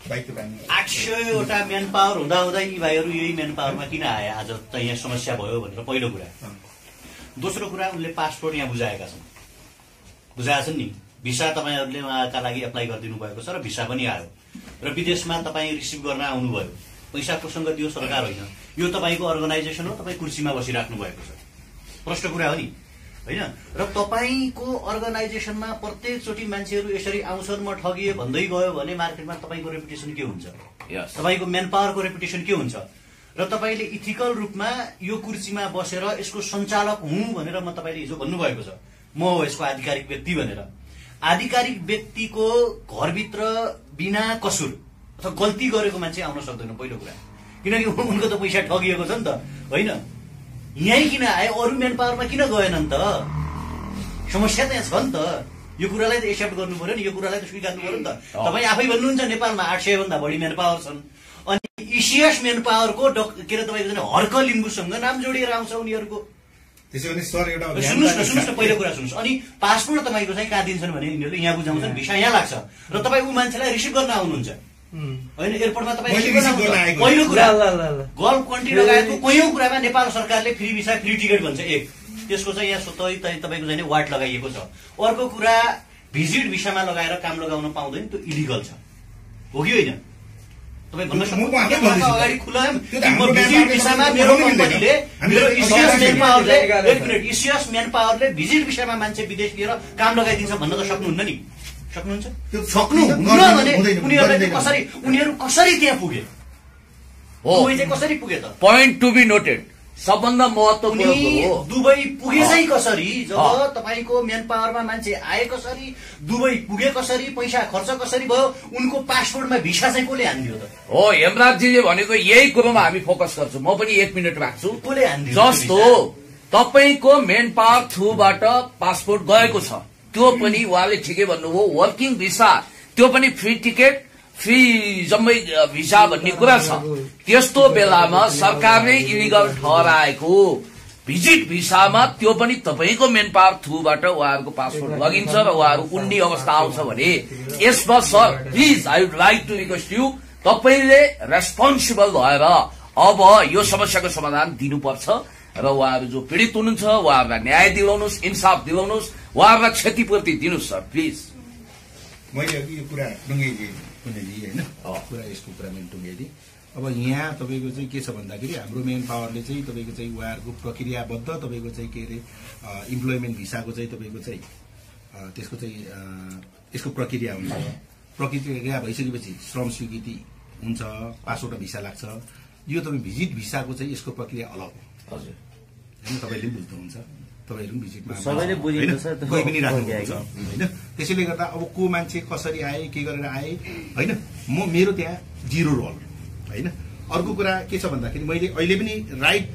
800वटा म्यान पावर हुँदा हुँदा यी भाइहरू यही म्यान पावरमा किन आए आज त यहाँ समस्या भयो भनेर पहिलो कुरा। दोस्रो कुरा, उनले पासपोर्ट यहाँ बुझाएका छन्, बुझाएछन् नि। भिसा तपाईँहरूले उहाँका लागि एप्लाई गरिदिनु भएको छ र भिसा पनि आयो र विदेशमा तपाईँ रिसिभ गर्न आउनुभयो। पैसा कोसँग दियो? सरकार होइन, यो तपाईँको अर्गनाइजेसन हो, तपाईँ कुर्सीमा बसिराख्नु भएको छ। प्रष्ट कुरा हो नि होइन। र तपाईँको अर्गनाइजेसनमा प्रत्येकचोटि मान्छेहरू यसरी आउँछन् म ठगिए भन्दै गयो भने मार्केटमा तपाईँको रेपुटेसन के हुन्छ? तपाईँको म्यान पावरको रेपुटेसन के हुन्छ? र तपाईँले इथिकल रूपमा यो कुर्सीमा बसेर यसको सञ्चालक हुँ भनेर म तपाईँले हिजो भन्नुभएको छ, म हो यसको आधिकारिक व्यक्ति भनेर। आधिकारिक व्यक्तिको घरभित्र बिना कसुर अथवा गल्ती गरेको मान्छे आउन सक्दैन पहिलो कुरा, किनकि उनको त पैसा ठगिएको छ नि त होइन। यहीँ किन आए, अरू म्यान पावरमा किन गएनन् त? समस्या त यहाँ छ नि त। यो कुरालाई त एक्सेप्ट गर्नु पर्यो नि, यो कुरालाई त स्वीकार्नु पर्यो नि त। तपाईँ आफै भन्नुहुन्छ नेपालमा 800 भन्दा बढी म्यान पावर छन्, अनि इसिएस म्यान पावरको के अरे तपाईँको हर्क लिम्बूसँग नाम जोडिएर आउँछ उनीहरूको। त्यसो भने सर एउटा सुन्नुहोस् न, पहिलो कुरा सुन्नुहोस्। अनि पासपोर्ट तपाईँको चाहिँ कहाँ दिन्छन् भने यिनीहरूले यहाँ बुझाउँछन्, भिसा यहाँ लाग्छ र तपाईँ ऊ मान्छेलाई रिसिभ गर्न आउनुहुन्छ होइन एयरपोर्टमा। तपाईँ पहिलो कुरा गल्फ कन्ट्री लगायतको कैयौँ कुरामा नेपाल सरकारले फ्री भिसा फ्री टिकट भन्छ एक, त्यसको चाहिँ यहाँ तपाईँको चाहिँ वाट लगाइएको छ। अर्को कुरा, भिजिट भिसामा लगाएर काम लगाउन पाउँदैन, त्यो इलिगल छ, हो कि होइन? तपाईँ भन्न म आफै सक्नुहुन्छ भन्दैछु। अगाडि खुलाम त्यो त हाम्रो भिजिट म्यान भिसामा पावरले मेरो मिल्दैन। कम्पनीले हामीले मेरो इसिएस म्यान पावरले जारी एक मिनट इसिएस म्यान पावरले भिजिट भिसामा मान्छे विदेश लिएर काम लगाइदिन्छ भन्न त सक्नुहुन्न नि सक्नुहुन्छ त्यो सक्नुहुन्न भने हुँदैन, उनीहरूलाई गरिँदैन। कसरी उनीहरू कसरी त्यहाँ पुगे हो दुबई चाहिँ कसरी पुगे त पोइन्ट टु बी नोटेड सबभन्दा महत्त्वपूर्ण उनी कुरो हो दुबई पुगे चाहिँ कसरी जब तपाईँको म्यान पावरमा मान्छे आए कसरी दुबई पुगे कसरी पैसा खर्च कसरी भयो उनको पासपोर्टमा भिसा चाहिँ कसले हानिदियो त हो हेमराजजीले भनेको यही कुरोमा हामी फोकस गर्छौँ म पनि 1 मिनट राख्छु कसले हानिदियो जस्तो तपाईँको मेन पावर थ्रुबाट पासपोर्ट गएको छ त्यो पनि उहाँले ठिकै भन्नुभयो वर्किङ भिसा त्यो पनि फ्री टिकट फ्री जम्मै भिसा भन्ने कुरा छ त्यस्तो बेलामा सरकारले इलिगल ठहराएको भिजिट भिसामा त्यो पनि तपाईँको मेन पावर थ्रुबाट उहाँहरूको पासपोर्ट लगिन्छ र उहाँहरू उड्ने अवस्था आउँछ भने यसमा sir please I would like to request you तपाईँले रेस्पोन्सिबल भएर अब यो समस्याको समाधान दिनुपर्छ र उहाँहरू जो पीडित हुनुहुन्छ उहाँहरूलाई न्याय दिलाउनुहोस् इन्साफ दिलाउनुहोस् उहाँहरूलाई क्षतिपूर्ति दिनुहोस् सर प्लिज मैले अघि यो कुरा टुङ्गाइदिएँ होइन कुरा यसको कुरा मैले टुङ्गाइदिएँ अब यहाँ तपाईँको चाहिँ के छ भन्दाखेरि हाम्रो मेन पावरले चाहिँ तपाईँको चाहिँ उहाँहरूको प्रक्रियाबद्ध तपाईँको चाहिँ के अरे इम्प्लोइमेन्ट भिसाको चाहिँ तपाईँको चाहिँ त्यसको चाहिँ यसको प्रक्रिया हुन्छ प्रक्रिया भइसकेपछि श्रम स्वीकृति हुन्छ पासपोर्ट भिसा लाग्छ यो तपाईँ भिजिट भिसाको चाहिँ यसको प्रक्रिया अलग हो हजुर होइन तपाईँले पनि बुझ्नुहुन्छ तपाईँहरू पनि भिजिटमा सबैले बुझिन्छ कोही पनि राख्नुहुन्छ होइन त्यसैले गर्दा अब को मान्छे कसरी आए के गरेर आए होइन म मेरो त्यहाँ जिरो रोल होइन अर्को कुरा के छ भन्दाखेरि मैले अहिले पनि राइट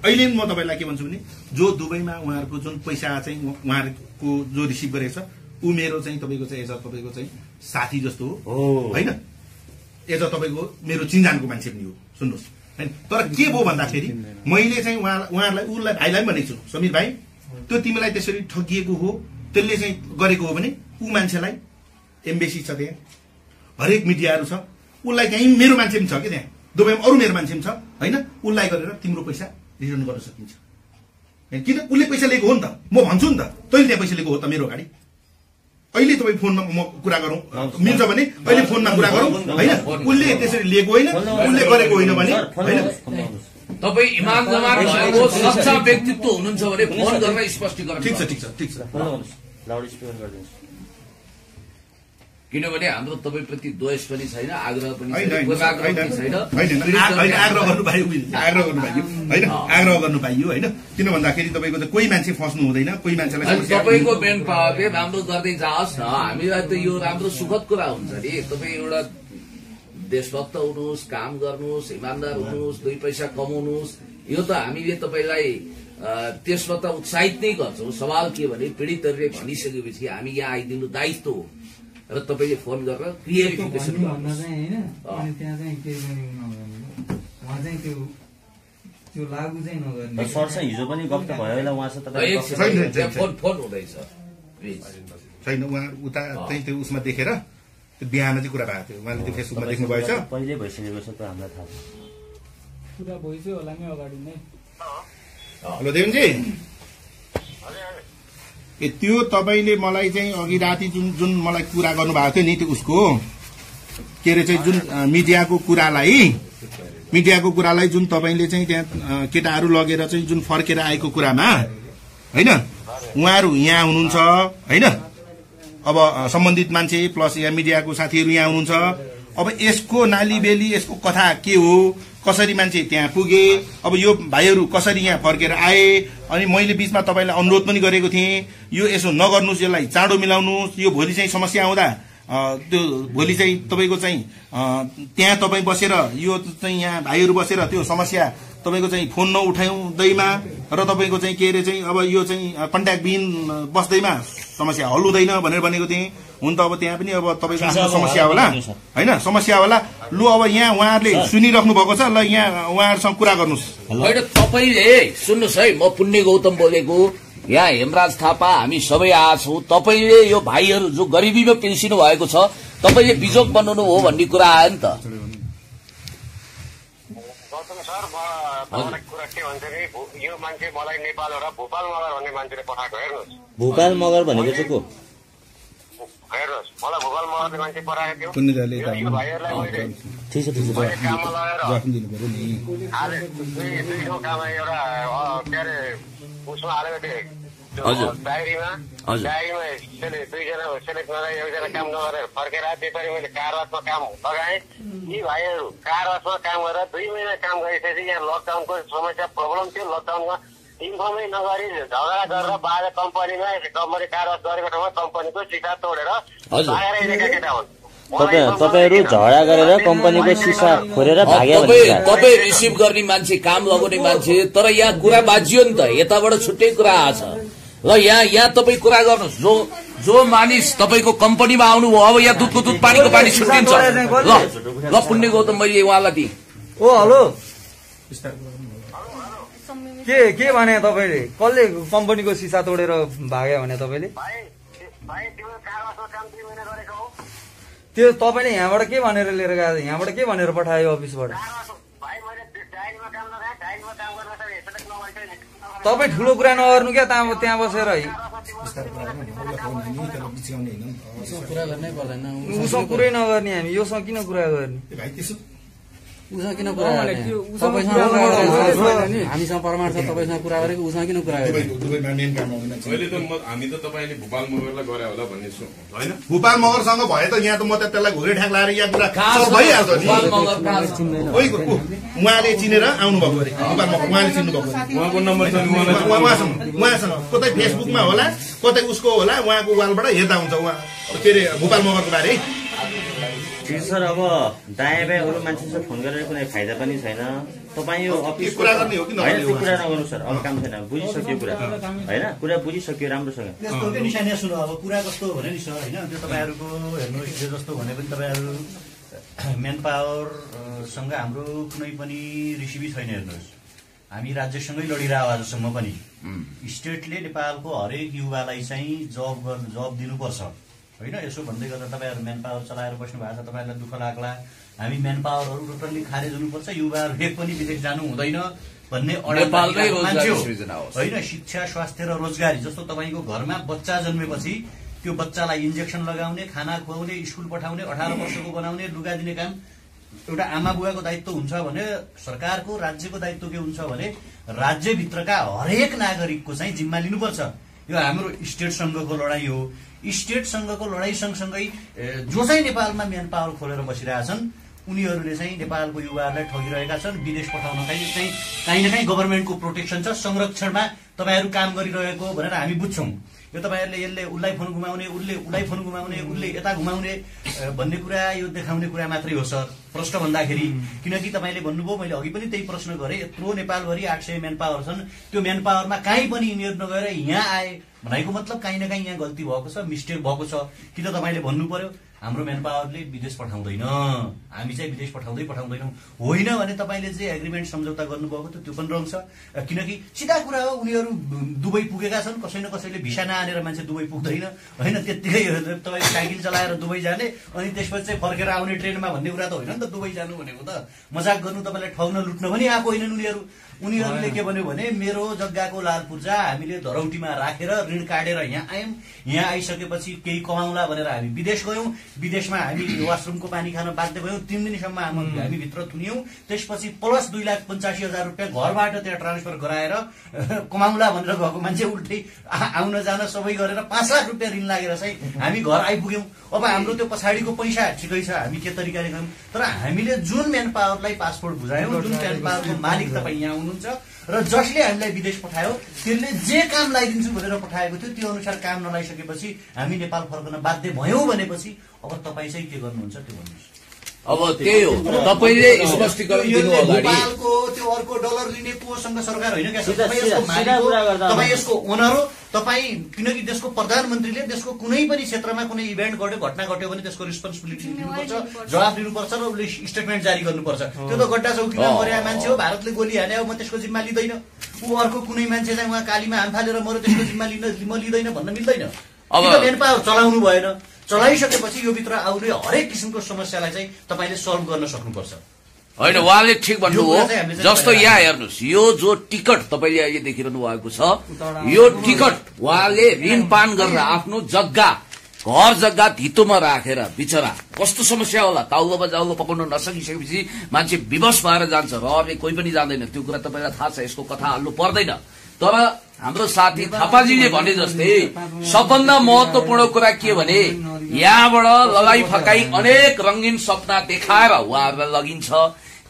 अहिले म तपाईँलाई के भन्छु भने जो दुबईमा उहाँहरूको जुन पैसा चाहिँ उहाँहरूको जो रिसिभ गरेको छ ऊ मेरो चाहिँ तपाईँको चाहिँ एज अ तपाईँको चाहिँ साथी जस्तो हो होइन एज अ तपाईँको मेरो चिन्जानको मान्छे पनि हो सुन्नुहोस् होइन तर के भयो भन्दाखेरि मैले चाहिँ उहाँहरूलाई उसलाई भाइलाई पनि भनेको छु समीर भाइ त्यो तिमीलाई त्यसरी ठगिएको हो त्यसले चाहिँ गरेको हो भने ऊ मान्छेलाई एम्बेसी छ त्यहाँ हरेक मिडियाहरू छ उसलाई त्यहीँ मेरो मान्छे पनि छ कि त्यहाँ दुबईमा अरू मेरो मान्छे पनि छ होइन उसलाई गरेर तिम्रो पैसा रिटर्न गर्न सकिन्छ किन उसले पैसा लिएको हो नि त म भन्छु नि त तैँले त्यहाँ पैसा लिएको हो त मेरो अगाडि अहिले तपाईँ फोनमा म कुरा गरौँ मिल्छ भने अहिले फोनमा कुरा गरौँ होइन उसले त्यसरी लिएको होइन उसले गरेको होइन भने होइन तपाईँ इमान जमान भएको सच्चा व्यक्तित्व हुनुहुन्छ भने फोन गरेर स्पष्टीकरण ठिक छ ठिक छ ठिक छ लाउड स्पिकर गरिदिनुहोस् किनभने हाम्रो तपाईँप्रति द्वेष पनि छैन आग्रह पनि छैन आग्रह गर्नु पाइयो होइन आग्रह गर्नु पाइयो होइन किन भन्दाखेरि तपाईँको त कोही मान्छे फस्नु हुँदैन कोही मान्छेलाई तपाईँको मेन पावरले राम्रो गर्दै जाओस् न हामीलाई त यो राम्रो सुखद कुरा हुन्छ नि तपाईँ एउटा देशभक्त हुनुहोस् काम गर्नुहोस् इमान्दार हुनुहोस् 2 पैसा कमाउनुहोस् यो त हामीले तपाईँलाई त्यसमा त उत्साहित नै गर्छौँ सवाल के भने पीडितहरूले भनिसकेपछि हामी यहाँ आइदिनु दायित्व हो र तपाईँले फोन गरेर क्लियरिफिकेसन भन्दा चाहिँ होइन अनि त्यहाँ चाहिँ केही पनि नगर्ने उहाँ चाहिँ त्यो लागू चाहिँ नगर्ने सरसँग हिजो पनि गफ त भयो होला उहाँसँग फोन हुँदैछ छैन उहाँ उता चाहिँ त्यो उसमा देखेर त्यो बिहान चाहिँ कुरा भएको थियो उहाँले त्यो फेसबुकमा देख्नु भएछ पहिले भइसकेको छ त हामीलाई थाहा छ कुरा भइसक्यो होला नि अगाडि नै हेलो देवनजी ए त्यो तपाईँले मलाई चाहिँ अघि राति जुन मलाई कुरा गर्नुभएको थियो नि त्यो उसको के अरे चाहिँ जुन मिडियाको कुरालाई जुन तपाईँले चाहिँ त्यहाँ केटाहरू लगेर चाहिँ जुन फर्केर आएको कुरामा होइन उहाँहरू यहाँ हुनुहुन्छ होइन अब सम्बन्धित मान्छे प्लस यहाँ मिडियाको साथीहरू यहाँ हुनुहुन्छ अब यसको नालीबेली यसको कथा के हो कसरी मान्छे त्यहाँ पुगे अब यो भाइहरू कसरी यहाँ फर्केर आए अनि मैले बीचमा तपाईँलाई अनुरोध पनि गरेको थिएँ यो यसो नगर्नुहोस् यसलाई चाँडो मिलाउनुहोस् यो भोलि चाहिँ समस्या आउँदा त्यो भोलि चाहिँ तपाईँको चाहिँ त्यहाँ तपाईँ बसेर यो चाहिँ यहाँ भाइहरू बसेर त्यो समस्या तपाईँको चाहिँ फोन नउठाउँदैमा र तपाईँको चाहिँ के अरे चाहिँ अब यो चाहिँ कन्ट्याक्टविहीन बस्दैमा समस्या हल हुँदैन भनेर भनेको थिएँ हुन त अब त्यहाँ पनि अब तपाईँको आफ्नो समस्या होला होइन समस्या होला लु अब यहाँ उहाँहरूले सुनिराख्नु भएको छ ल यहाँ उहाँहरूसँग कुरा गर्नुहोस् होइन तपाईँले सुन्नुहोस् है म पुण्य गौतम बोलेको यहाँ हेमराज थापा हामी सबै आएछौँ तपाईँले यो भाइहरू जो गरिबीमा पिल्सिनु भएको छ तपाईँले बिजोग बनाउनु हो भन्ने कुरा आयो नि त कुरा के भन्छ नि यो मान्छे मलाई नेपालबाट भोपाल मगर भन्ने मान्छेले पठाएको हेर्नुहोस् भोपाल मगर भनेको चाहिँ को हेर्नुहोस् मलाई भोपाल मगर गर्ने मान्छे पठाएको थियो पुण्यले यो भाइहरूलाई मैले काममा लगाएर आज 2 ठाउँ काम एउटा के अरे उसमा हालेको थिएँ डायरीमा 2जना सेलेक्ट गरेर 1जना काम नगरेर फर्केर त्यसरी मैले कारवासमा काम लगाएँ। यी भाइहरू कारवासमा काम गरेर 2 महिना काम गरिसकेपछि यहाँ लकडाउनको समस्या प्रब्लम थियो। लकडाउनमा इन्फर्मै नगरी झगडा गरेर बाह्र कम्पनीमा कारवास गरेको ठाउँमा कम्पनीको सिसा तोडेर बाहिर हिँडेका केटा हुन्। तपाईहरु झगडा गरेर कम्पनीको सिसा फोरेर भाग्यो भने तपाई रिसिभ गर्ने मान्छे काम लगाउने मान्छे तर यहाँ कुरा बाजियो नि त यताबाट छुट्टै कुरा आछ ल यहाँ तपाई कुरा गर्नुस् जो मानिस तपाईको कम्पनीमा आउनुभयो अब यहाँ दुधको दुध पानीको पानी छुट्टिन्छ ल पुण्य गौतम मैले उहाँलाई दिएँ। ओ हेलो के भने तपाईले कसले कम्पनीको सिसा तोडेर भाग्यो भने तपाईले त्यो तपाईले यहाँबाट के भनेर लिएर गयो यहाँबाट के भनेर पठायो अफिसबाट तपाई ठुलो कुरा नगर्नु क्या त्यहाँ बसेर उसँग कुरै नगर्ने हामी योसँग किन कुरा गर्ने उसँग किन कुरा हामीसँग परामर्श तपाईसँग कुरा गरेको उसँग किन कुरा गरेको अहिले त हामी त तपाईले भोपाल मगरलाई गरे होला भन्ने छु हैन भोपाल मगरसँग भए त यहाँ त म त्यसलाई घुरे ठ्याक लाएर यहाँ कुरा सब भइहाल्छ नि। उहाँले चिनेर आउनु भएको अरे भोपाल मगर उहाँले चिन्नु भएको उहाँको नम्बर छ उहाँसँग कतै फेसबुकमा होला कतै उसको होला उहाँको वालबाट हेर्दा हुन्छ उहाँ के अरे भोपाल मगरको बारे सर। अब दायाँ बायाँ अरू मान्छेसँग फोन गरेर कुनै फाइदा पनि छैन। तपाईँ यो अफिस कुरा गर्ने हो कि होइन त्यो कुरा नगर्नु सर अब काम छैन बुझिसक्यो कुरा होइन कुरा बुझिसक्यो राम्रोसँग त्यस्तो के निशानी सुन्नु अब कुरा कस्तो भने नि सर होइन त्यो तपाईँहरूको हेर्नुहोस् हिजो जस्तो भने पनि तपाईँहरू म्यान पावरसँग हाम्रो कुनै पनि रिसिभी छैन। हेर्नुहोस् हामी राज्यसँगै लडिरहेको आजसम्म पनि स्टेटले नेपालको हरेक युवालाई चाहिँ जब दिनुपर्छ होइन। यसो भन्दै गर्दा तपाईँहरू म्यान पावर चलाएर बस्नु भएको छ तपाईँहरूलाई दुःख लाग्ला। हामी म्यान पावरहरू टोटल्ली खारेज हुनुपर्छ युवाहरू एक पनि विदेश जानु हुँदैन भन्ने मान्छे होइन। शिक्षा स्वास्थ्य र रोजगारी जस्तो तपाईँको घरमा बच्चा जन्मेपछि त्यो बच्चालाई इन्जेक्सन लगाउने खाना खुवाउने स्कुल पठाउने 18 वर्षको बनाउने लुगा दिने काम एउटा आमा बुवाको दायित्व हुन्छ भने सरकारको राज्यको दायित्व के हुन्छ भने राज्यभित्रका हरेक नागरिकको चाहिँ जिम्मा लिनुपर्छ। यो हाम्रो स्टेटसँगको लडाई हो। स्टेटसँगको लडाई सँगसँगै जो चाहिँ नेपालमा म्यान पावर खोलेर बसिरहेछन् उनीहरूले चाहिँ नेपालको युवाहरूलाई ठगिरहेका छन्। विदेश पठाउन चाहिँ काहीँ न काहीँ गभर्मेन्टको प्रोटेक्सन छ संरक्षणमा तपाईँहरू काम गरिरहेको भनेर हामी बुझ्छौँ। यो तपाईँहरूले यसले उसलाई फोन घुमाउने उसलाई फोन घुमाउने उसले यता घुमाउने भन्ने कुरा यो देखाउने कुरा मात्रै हो सर प्रश्न भन्दाखेरि। किनकि तपाईँले भन्नुभयो मैले अघि पनि त्यही प्रश्न गरेँ यत्रो नेपालभरि 800 म्यान पावर छन् त्यो म्यान पावरमा काहीँ पनि यिनीहरू नगएर यहाँ आए भनेको मतलब काहीँ न काहीँ यहाँ गल्ती भएको छ मिस्टेक भएको छ कि त तपाईँले भन्नु पर्यो हाम्रो म्यान पावरले विदेश पठाउँदैन हामी चाहिँ विदेश पठाउँदैनौँ होइन भने तपाईँले चाहिँ एग्रिमेन्ट सम्झौता गर्नुभएको त्यो पनि रङ छ। किनकि सिधा कुरा हो उनीहरू दुबई पुगेका छन् कसै न कसैले भिसा नआनेर मान्छे दुबई पुग्दैन होइन। त्यत्तिकै तपाईँले साइकल चलाएर दुबई जाने अनि त्यसपछि चाहिँ फर्केर आउने ट्रेनमा भन्ने कुरा त होइन नि त। दुबई जानु भनेको त मजाक गर्नु तपाईँलाई ठग्न लुट्न पनि आएको होइनन् उनीहरूले के भन्यो भने मेरो जग्गाको लाल पूर्जा हामीले धरौटीमा राखेर ऋण काटेर यहाँ आयौँ यहाँ आइसकेपछि केही कमाउँला भनेर हामी विदेश गयौँ विदेशमा हामी वासरुमको पानी खान बाध्य भयौँ 3 दिनसम्म हामी भित्र थुनियौँ त्यसपछि प्लस 2,85,000 रुपियाँ घरबाट त्यहाँ ट्रान्सफर गराएर कमाउँला भनेर गएको मान्छे उल्टै आउन जान सबै गरेर 5 लाख रुपियाँ ऋण लागेर चाहिँ हामी घर आइपुग्यौँ। अब हाम्रो त्यो पछाडिको पैसा ठिकै छ हामी के तरिकाले गयौँ तर हामीले जुन म्यान पावरलाई पासपोर्ट बुझायौँ जुन म्यान पावरको मालिक तपाईँ यहाँ हुनुहुन्छ र जसले हामीलाई विदेश पठायो त्यसले जे काम लगाइदिन्छु भनेर पठाएको थियो त्यो अनुसार काम नलाइसकेपछि हामी नेपाल फर्कन बाध्य भयौँ भनेपछि अब तपाईँ चाहिँ के गर्नुहुन्छ त्यो भन्नुहोस्। अब त्यही हो तपाईले स्पष्टीकरण दिनु अगाडि नेपालको त्यो अर्को डलर लिने कोसँग सरकार होइन क्या तपाईँ यसको मालिक हो तपाईँ यसको ओनर हो तपाईँ किनकि देशको प्रधानमन्त्रीले देशको कुनै पनि क्षेत्रमा कुनै इभेन्ट गर्यो घटना घट्यो भने त्यसको रेस्पोन्सिबिलिटी लिनुपर्छ जवाब दिनुपर्छ र उसले स्टेटमेन्ट जारी गर्नुपर्छ। त्यो त गड्डा चौकीमा मरेका मान्छे हो भारतले गोली हान्यो म त्यसको जिम्मा लिँदैन ऊ अर्को कुनै मान्छे चाहिँ उहाँ कालीमा हाम फालेर मर्यो त्यसको जिम्मा म लिँदैन भन्न मिल्दैन। अब म्यान पावर चलाउनु भएन चलाइसकेपछि यो भित्र आउने हरेक किसिमको समस्यालाई चाहिँ तपाईँले सल्भ गर्न सक्नुपर्छ। होइन उहाँले ठिक भन्नुभयो जस्तो यहाँ हेर्नुहोस् यो जो टिकट तपाईँले अहिले देखिरहनु भएको छ यो टिकट उहाँले ऋण पान गरेर आफ्नो जग्गा घर जग्गा धितोमा राखेर बिचरा कस्तो समस्या होला, ताउलोमा जाउलो पकाउन नसकिसकेपछि मान्छे विवश भएर जान्छ र अरूले कोही पनि जाँदैन। त्यो कुरा तपाईँलाई थाहा छ, यसको कथा हाल्नु पर्दैन। तर हाम्रो साथी थापाजीले भने जस्तै सबभन्दा महत्वपूर्ण कुरा के भने यहाँबाट लगाई फकाई अनेक रंगीन सपना देखाएर उहाँहरूलाई लगिन्छ।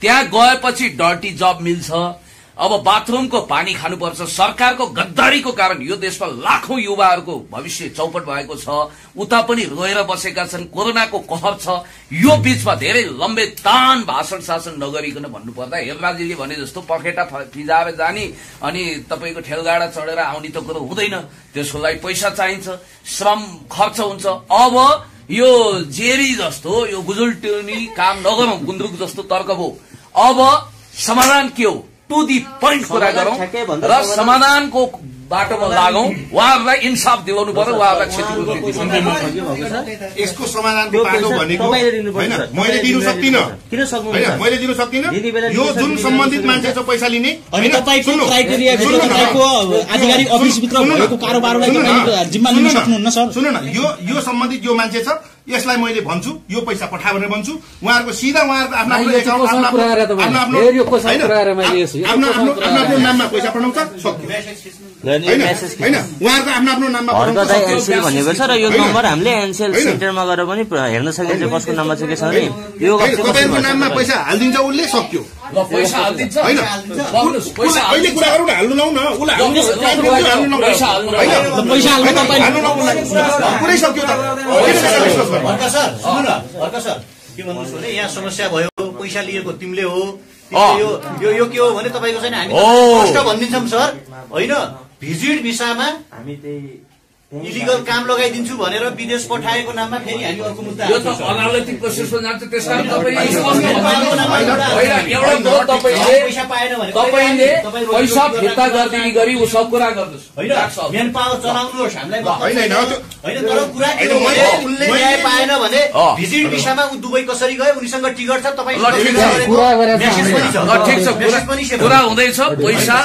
त्यहाँ गएपछि डर्टी जब मिल्छ। अब बाथरूमको पानी खानुपर्छ। सरकारको गद्दारीको कारण यो देशमा लाखौं युवाहरूको भविष्य चौपट भएको छ। उता पनि रोएर बसेका छन्। कोरोनाको कहर छ। यो बीचमा धेरै लम्बे तान भाषण शासन नगरिकन भन्नुपर्दा हेमराजीले भने जस्तो पखेटा फिजाएर जाने अनि तपाईको ठेलगाडा चढेर आउने त कुरो हुँदैन। त्यसको लागि पैसा चाहिन्छ, श्रम खर्च हुन्छ। अब यो जेरी जस्तो यो गुजुल्टुनी काम नगरौं, गुन्द्रुक जस्तो तर्क भयो। अब समाधान के हो? टु दी पोइन्ट कुरा गरौं र समाधानको बाटोमा लागौं। उहाँहरूलाई इन्साफ दिलाउनु पर्यो, उहाँहरूलाई क्षतिपूर्ति दिनु। यसको समाधानको बाटो भनेको हैन मैले दिनु सक्दिनँ। किन सक्नु? मैले दिनु सक्दिनँ। यो जुन सम्बन्धित मान्छे छ पैसा लिने अनि तपाईको क्राइटेरिया भित्र तपाईको आधिकारिक अफिस भित्र भएको कारोबारलाई तपाईले जिम्मा लिन सक्नुहुन्न सर। सुन न, यो सम्बन्धित जो मान्छे छ यसलाई मैले भन्छु यो पैसा पठा भनेर भन्छु। उहाँहरूको सिधा उहाँहरूको आफ्नो एकाउन्ट आफ्नो नाममा पैसा पठाउँछ, सक्यो हैन? उहाँहरूको आफ्नो नाममा भनेको छ र यो नम्बर हामीले एनसीएल सेन्टरमा गएर पनि हेर्न सकिन्छ कसको नम्बर छ के छ नि। यो तपाईको नाममा पैसा हाल्दिन्छ उसले, सक्यो। पैसा हाल्दिन्छ हैन? अहिले कुरा गरौँ न, हाल्नु लाउँ न, उसलाई पैसा हाल्नु पुरै सक्यो त। अर्का सर सुन्नु न, अर्का सर के भन्नुहोस् भने यहाँ समस्या भयो, पैसा लिएको तिमीले हो, यो के हो भने तपाईँको छैन। हामी स्पष्ट भनिदिन्छौँ सर, होइन भिजिट भिसामा हामी इलिगल काम लगाइदिन्छु भनेर विदेश पठाएको नाममा फेरि हामी अर्को मुद्दा यो त अदालती प्रोसेसमा जान्छ। त्यसकारण तपाईँले पैसा फिर्ता गरिदिने गरी उसको कुरा गर्नुहोस्। मेन पावर चलाउनुहोस् हामीलाई होइन। तर कुरा के हो भने उनले न्याय पाएन भने भिजिट भिसामा ऊ दुबई कसरी गयो, उनीसँग टिकट छ, तपाईँ कुरा हुँदैछ। पैसा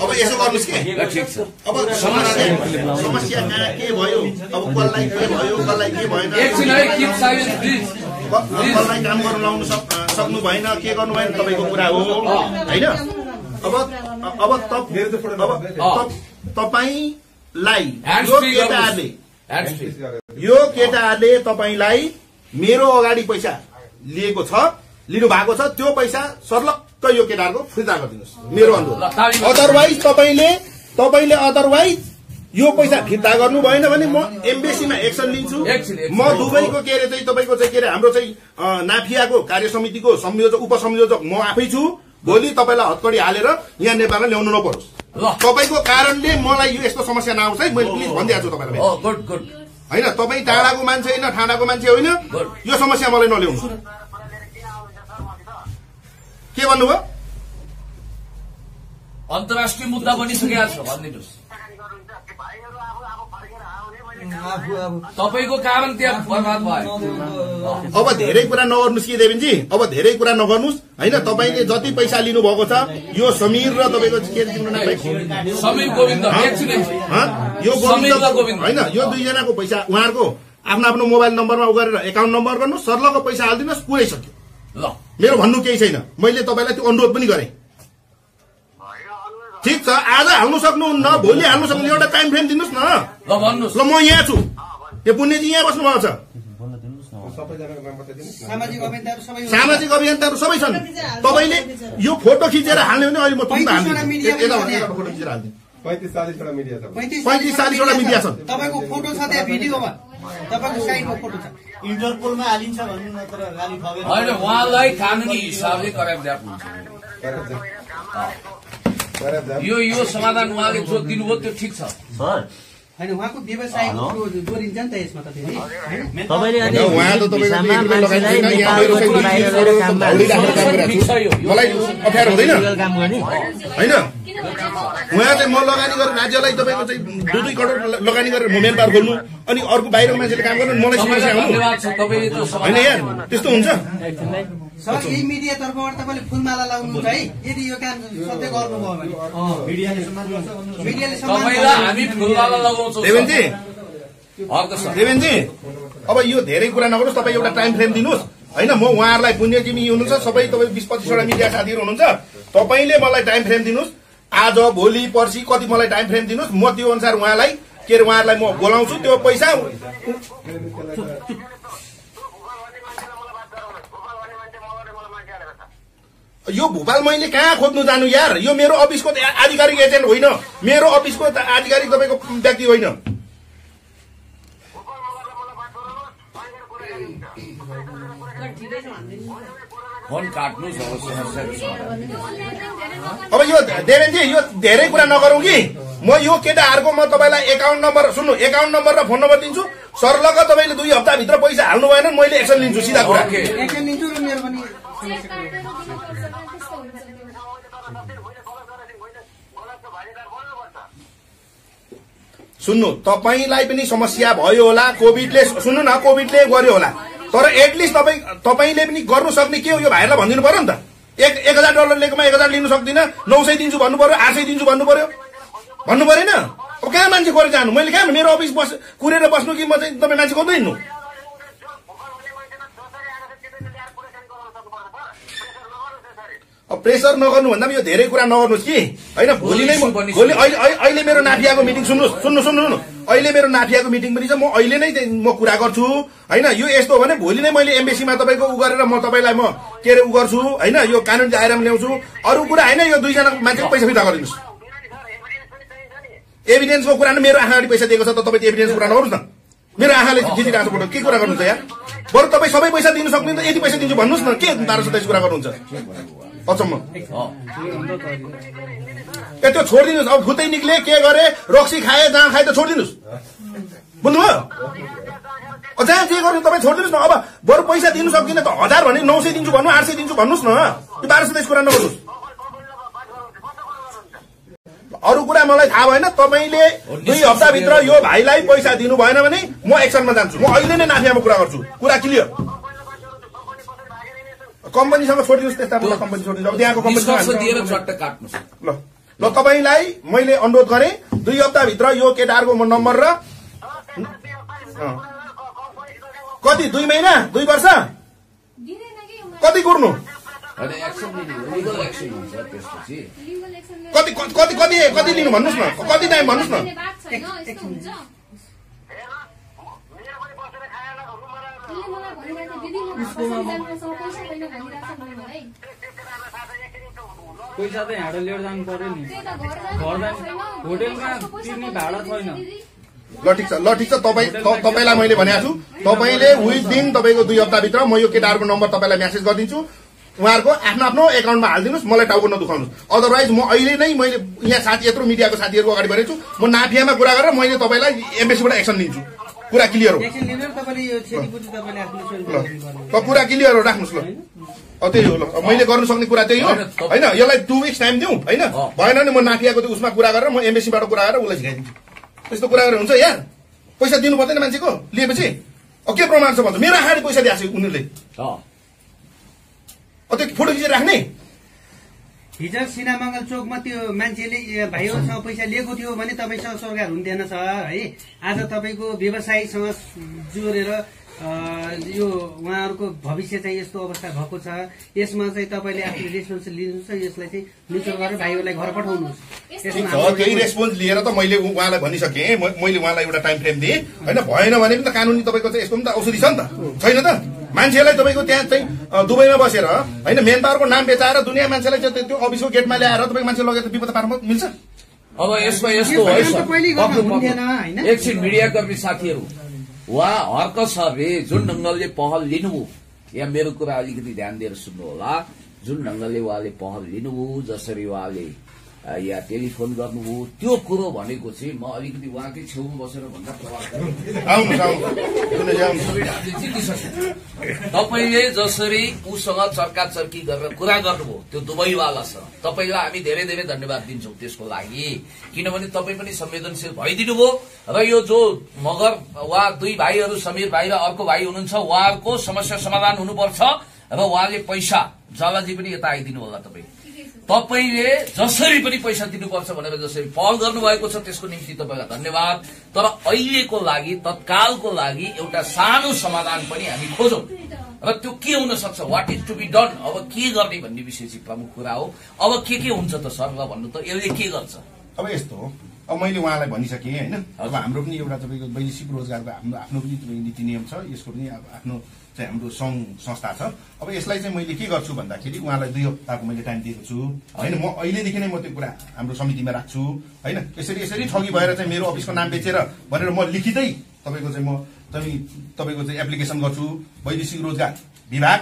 अब यसो गर्नुहोस् कि अब समस्या कहाँ के भयो, अब कसलाई के भयो कसलाई के भएन, कसलाई काम गर्नु लाउनु सक्नु भएन, के गर्नु भएन तपाईँको कुरा हो होइन। अब तपाईँलाई यो केटाहरूले तपाईँलाई मेरो अगाडि पैसा लिएको छ, लिनु भएको छ, त्यो पैसा सर्लक्क यो केटाहरूको फिर्ता गरिदिनुहोस्, मेरो अनुरोध। अदरवाइज तपाईँले अदरवाइज यो पैसा फिर्ता गर्नु भएन भने म एम्बेसीमा एक्सन लिन्छु। म दुबईको के अरे चाहिँ तपाईँको चाहिँ के अरे हाम्रो चाहिँ नाफियाको कार्य समितिको संयोजक उपसंयोजक म आफै छु। भोलि तपाईँलाई हतकडी हालेर यहाँ नेपालमा ल्याउनु नपरोस्। तपाईँको कारणले मलाई यो यस्तो समस्या नआउँछ है, मैले प्लिज भनिदिएको छु तपाईँलाई होइन। तपाईँ टाढाको मान्छे होइन, ठाडाको मान्छे होइन, यो समस्या मलाई नल्याउनु। के भन्नुभयो? अन्तर्राष्ट्रिय मुद्दा बनिसकेको छ भनिदिनुहोस्। तपाईँको कारण त्यहाँ बर्बाद भयो। अब धेरै कुरा नगर्नुहोस् कि देवेनजी, अब धेरै कुरा नगर्नुहोस् होइन। तपाईँले जति पैसा लिनु भएको छ यो समीर र तपाईँको समीर गोविन्द यो गोविन्द होइन, यो दुईजनाको पैसा उहाँहरूको आफ्नो आफ्नो मोबाइल नम्बरमा गरेर एकाउन्ट नम्बर गर्नु, सर्लको पैसा हालिदिनुहोस्, पुरै सक्यो। ल मेरो भन्नु केही छैन, मैले तपाईँलाई त्यो अनुरोध पनि गरेँ। ठिक छ, आज हाल्नु सक्नुहुन्न, भोलि हाल्नु सक्नु, एउटा टाइम फ्रेम दिनुहोस् न। ल भन्नुहोस्। ल म यहाँ छु, यो पुण्यजी यहाँ बस्नु भएको छ, सामाजिक अभियन्ताहरू सबै छन्। तपाईँले यो फोटो खिचेर हाल्ने भने अहिले म फोटो खिचेर हाल्दिनु। 35-40वटा मिडिया छ, 35-40वटा मिडिया छन्। तपाईँको फोटो छ त्यहाँ भिडियोमा, तपाईँको साइडमा फोटो छ। इन्टरपोलमा हालिन्छ भन्नु न, तर गाली खबेर होइन, उहाँलाई कानुनी हिसाबले कराइदिया हुन्छ। यो समाधान उहाँले जो दिनुभयो त्यो ठिक छ सर हैन। उहाँको व्यवसाय जोडिन्छ नि त यसमा त फेरि तपाईले अनि भिसामा मान्छेलाई नेपालको बाहिर गएर काम मलाई अप्ठ्यारो हुँदैन काम गर्ने हैन। उहाँले म लगानी गरेर राज्यलाई तपाईँको चाहिँ 2-2 करोड लगानी गरेर म मेन पावर खोल्नु अनि अर्को बाहिरको मान्छेले काम गर्नु, मलाई समस्या आउनु होइन यार, त्यस्तो हुन्छ। सर यही मिडिया तर्फबाट तपाईँले फुलमाला लगाउनुहुन्छ है यदि यो काम सधैँ गर्नुभयो भने मिडियाले हामी फुलमाला लगाउँछौँ। देवेनजी अब यो धेरै कुरा नगर्नुहोस्, तपाईँ एउटा टाइम फ्रेम दिनुहोस् होइन। म उहाँहरूलाई पुण्यजिमी हुनुहुन्छ, सबै तपाईँ 20-25 वटा मिडिया साथीहरू हुनुहुन्छ, तपाईँले मलाई टाइम फ्रेम दिनुहोस्, आज भोलि पर्सि कति मलाई टाइम फ्रेम दिनुहोस्, म त्यो अनुसार उहाँलाई के अरे उहाँहरूलाई म बोलाउँछु। त्यो पैसा यो भोपाल मैले कहाँ खोज्नु जानु यार, यो मेरो अफिसको आधिकारिक एजेन्ट होइन, मेरो अफिसको आधिकारिक तपाईँको व्यक्ति होइन। फोन काट्नुहोस् अब यो देवेनजी यो धेरै कुरा नगरौँ कि म यो केटाहरूको म तपाईँलाई एकाउन्ट नम्बर सुन्नु, एकाउन्ट नम्बर र फोन नम्बर दिन्छु। सरलग तपाईँले 2 हप्ताभित्र पैसा हाल्नु भएन मैले एक्सन लिन्छु, सिधा कुरा। एक्सन लिन्छु र मेरो पनि सुन्नु, तपाईँलाई पनि समस्या भयो होला कोभिडले, सुन्नु न कोभिडले गर्यो होला, तर एटलिस्ट तपाईँले पनि गर्नु सक्ने के हो यो भाइहरूलाई भनिदिनु पर्यो नि त। $1000 लिएकोमा 1000 लिनु सक्दिनँ, 900 दिन्छु भन्नु पर्यो, 800 दिन्छु भन्नु पर्यो, भन्नु परेन? अब कहाँ मान्छे गएर जानु, मैले कहाँ मेरो अफिस कुरेर बस्नु कि म चाहिँ तपाईँ मान्छे गर्दै हिँड्नु? प्रेसर नगर्नु भन्दा पनि यो धेरै कुरा नगर्नुहोस् कि होइन। भोलि नै भोलि अहिले मेरो नाफियाको मिटिङ सुन्नु अहिले मेरो नाफियाको मिटिङ पनि छ, म अहिले नै म कुरा गर्छु होइन। यो यस्तो हो भने भोलि नै मैले एम्बेसीमा तपाईँको उ गरेर म तपाईँलाई म के अरे उ गर्छु होइन, यो कानुन आएर ल्याउँछु। अरू कुरा होइन, यो 2 जना मान्छेको पैसा फिर्ता गरिदिनुहोस्। एभिडेन्सको कुरा नै मेरो आँखा अगाडि पैसा दिएको छ त तपाईँ एभिडेन्सको कुरा नगर्नुहोस् न। मेरो आँखाले खिचिरहेको छ फोटो, के कुरा गर्नुहुन्छ यार? बरु तपाईँ सबै पैसा दिनु सक्नुहुन्छ, यति पैसा दिन्छु भन्नुहोस् न, के 1227 कुरा गर्नुहुन्छ अचम्म। त्यो छोडिदिनुहोस्, अब फुतै निक्ले के गरे, रक्सी खाए जहाँ खाए त छोडिदिनुहोस्, बुझ्नुभयो? जहाँ जे गर्नु तपाईँ छोडिदिनुहोस् न। अब बरु पैसा दिनु सक्दिनँ त 1000 भने 900 दिन्छु भन्नु, 800 दिन्छु भन्नुहोस् न, यो 1227 कुरा नगर्नुहोस्। अरू कुरा मलाई थाहा भएन, तपाईँले 2 हप्ताभित्र यो भाइलाई पैसा दिनु भएन भने म एक्सनमा जान्छु। म अहिले नै नाफियामा कुरा गर्छु, कुरा क्लियर। कम्पनीसँग छोडिदिनुहोस्, त्यस्ता कम्पनी छोडिदिनुहोस्। अब त्यहाँको कम्पनी ल तपाईँलाई मैले अनुरोध गरेँ 2 हप्ताभित्र यो केटाहरूको नम्बर र कति 2 महिना 2 वर्ष कति कुर्नु, कति कति कति कति लिनु भन्नुहोस् न, कति टाइम भन्नुहोस् न। पैसा त यहाँबाट लिएर जानु पर्यो नि, होटेलमा तिर्ने भाडा छैन। ल ठिक छ तपाईँलाई मैले भनेको छु, तपाईँले विदिन तपाईँको 2 हप्ताभित्र म यो केटाहरूको नम्बर तपाईँलाई मेसेज गरिदिन्छु, उहाँहरूको आफ्नो एकाउन्टमा हालिदिनुहोस्, मलाई टाउको नदुखाउनुहोस्। अदरवाइज म अहिले नै मैले यहाँ साथी यत्रो मिडियाको साथीहरूको अगाडि भनेको छु, म नाफियामा कुरा गरेर मैले तपाईँलाई एम्बेसीबाट एक्सन लिन्छु, कुरा क्लियर हो। कुरा क्लियर हो, राख्नुहोस् ल। त्यही हो, ल मैले गर्नु सक्ने कुरा त्यही हो होइन। यसलाई 2 विक्स टाइम दिउँ होइन, भएन भने म नाफियाको त्यो उसमा कुरा गरेर म एम्बेसीबाट कुरा गरेर उसलाई झिकाइदिन्छु। त्यस्तो कुरा गरेर हुन्छ यार? पैसा दिनु पर्दैन मान्छेको लिएपछि? अब के प्रमाण छ भन्छ, मेरो आँखाले पैसा दिएको छ उनीहरूले, त्यो फोटो खिचेर राख्ने। हिजो सिनामङ्गल चोकमा त्यो मान्छेले भाइहरूसँग पैसा लिएको थियो भने तपाईँसँग सरकार हुन्थेन सर है। आज तपाईँको व्यवसायीसँग जोडेर यो उहाँहरूको भविष्य चाहिँ यस्तो अवस्था भएको छ, यसमा चाहिँ तपाईँले आफ्नो रेस्पोन्स लिनुहोस् र यसलाई चाहिँ म्युचुअल गरेर भाइहरूलाई घर पठाउनुहोस्। त्यही रेस्पोन्स लिएर त मैले उहाँलाई भनिसकेँ, मैले उहाँलाई एउटा टाइम फ्रेम दिएँ होइन। भएन भने पनि त कानुनी तपाईँको चाहिँ यस्तो पनि त औषधि छ नि त, छैन त? मान्छेलाई तपाईँको त्यहाँ चाहिँ दुबईमा बसेर होइन मेन पावरको नाम बेचाएर दुनियाँ मान्छेलाई चाहिँ त्यो अफिसको गेटमा ल्याएर तपाईँको मान्छे लगेर विपद पार्न मिल्छ? अब यसमा यस्तो है, एकछिन मिडियाकर्मी साथीहरू, उहाँ हर्क सरले जुन ढङ्गले पहल लिनुभयो, यहाँ मेरो कुरा अलिकति ध्यान दिएर सुन्नु होला। जुन ढङ्गले उहाँले पहल लिनुभयो, जसरी उहाँले या टेलिफोन गर्नुभयो, त्यो कुरो भनेको चाहिँ म अलिकति उहाँकै छेउमा बसेर भन्दा तपाईँले जसरी उसँग चर्काचर्की गरेर कुरा गर्नुभयो त्यो दुबईवालासँग, तपाईँलाई हामी धेरै धेरै धन्यवाद दिन्छौँ त्यसको लागि, किनभने तपाईँ पनि संवेदनशील भइदिनु भयो। र यो जो मगर उहाँ 2 भाइहरू समीर भाइ र अर्को भाइ हुनुहुन्छ, उहाँहरूको समस्या समाधान हुनुपर्छ र उहाँले पैसा जलाजी पनि यता आइदिनु होला तपाईँले जसरी पनि पैसा दिनुपर्छ भनेर जसरी पहल गर्नुभएको छ त्यसको निम्ति तपाईँलाई धन्यवाद। तर अहिलेको लागि तत्कालको लागि एउटा सानो समाधान पनि हामी खोजौं र त्यो के हुन सक्छ, what is to be done, अब के गर्ने भन्ने विषय चाहिँ प्रमुख कुरा हो। अब के हुन्छ त सर, ल भन्नु त यसले के गर्छ? अब यस्तो हो, अब मैले उहाँलाई भनिसकेँ होइन। अब हाम्रो पनि एउटा तपाईँको वैदेशिक रोजगारको हाम्रो आफ्नो पनि नीति नियम छ, यसको पनि अब आफ्नो चाहिँ हाम्रो सङ्घ संस्था छ। अब यसलाई चाहिँ मैले के गर्छु भन्दाखेरि उहाँलाई 2 हप्ताको मैले टाइम दिएको छु होइन। म अहिलेदेखि नै म त्यो कुरा हाम्रो समितिमा राख्छु होइन। यसरी ठगी भएर चाहिँ मेरो अफिसको नाम बेचेर भनेर म लिखितै तपाईँको चाहिँ म तपाईँको चाहिँ एप्लिकेसन गर्छु वैदेशिक रोजगार विभाग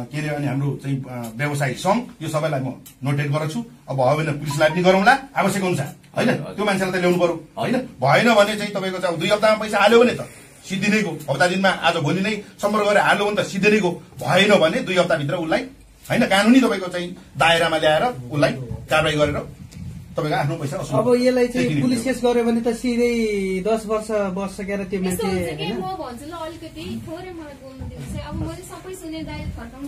के अरे अनि हाम्रो चाहिँ व्यवसायी सङ्घ, यो सबैलाई म नोटेट गराउँछु। अब भयो भने पुलिसलाई पनि गरौँला आवश्यक अनुसार होइन। त्यो मान्छेलाई त ल्याउनु पर्यो होइन। भएन भने चाहिँ तपाईँको चाहिँ 2 हप्तामा पैसा हाल्यो भने त सिद्धि नै गयो। हप्ता दिनमा आज भोलि नै सम्पर्क गरेर हाल्यो भने त सिद्धि नै गयो। भएन भने 2 हप्ताभित्र उसलाई होइन कानुनी तपाईँको चाहिँ दायरामा ल्याएर उसलाई कारवाही गरेर तपाईँको आफ्नो पैसा असुल। अब यसलाई चाहिँ पुलिस केस गर्यो भने त सिधै 10 वर्ष बसिसकेर त्यो मान्छे म भन्छु ल अलिकति थोरै मलाई बोल्नु दिनुहोस्। अब मैले सबै सुने दाइ फर्काउनु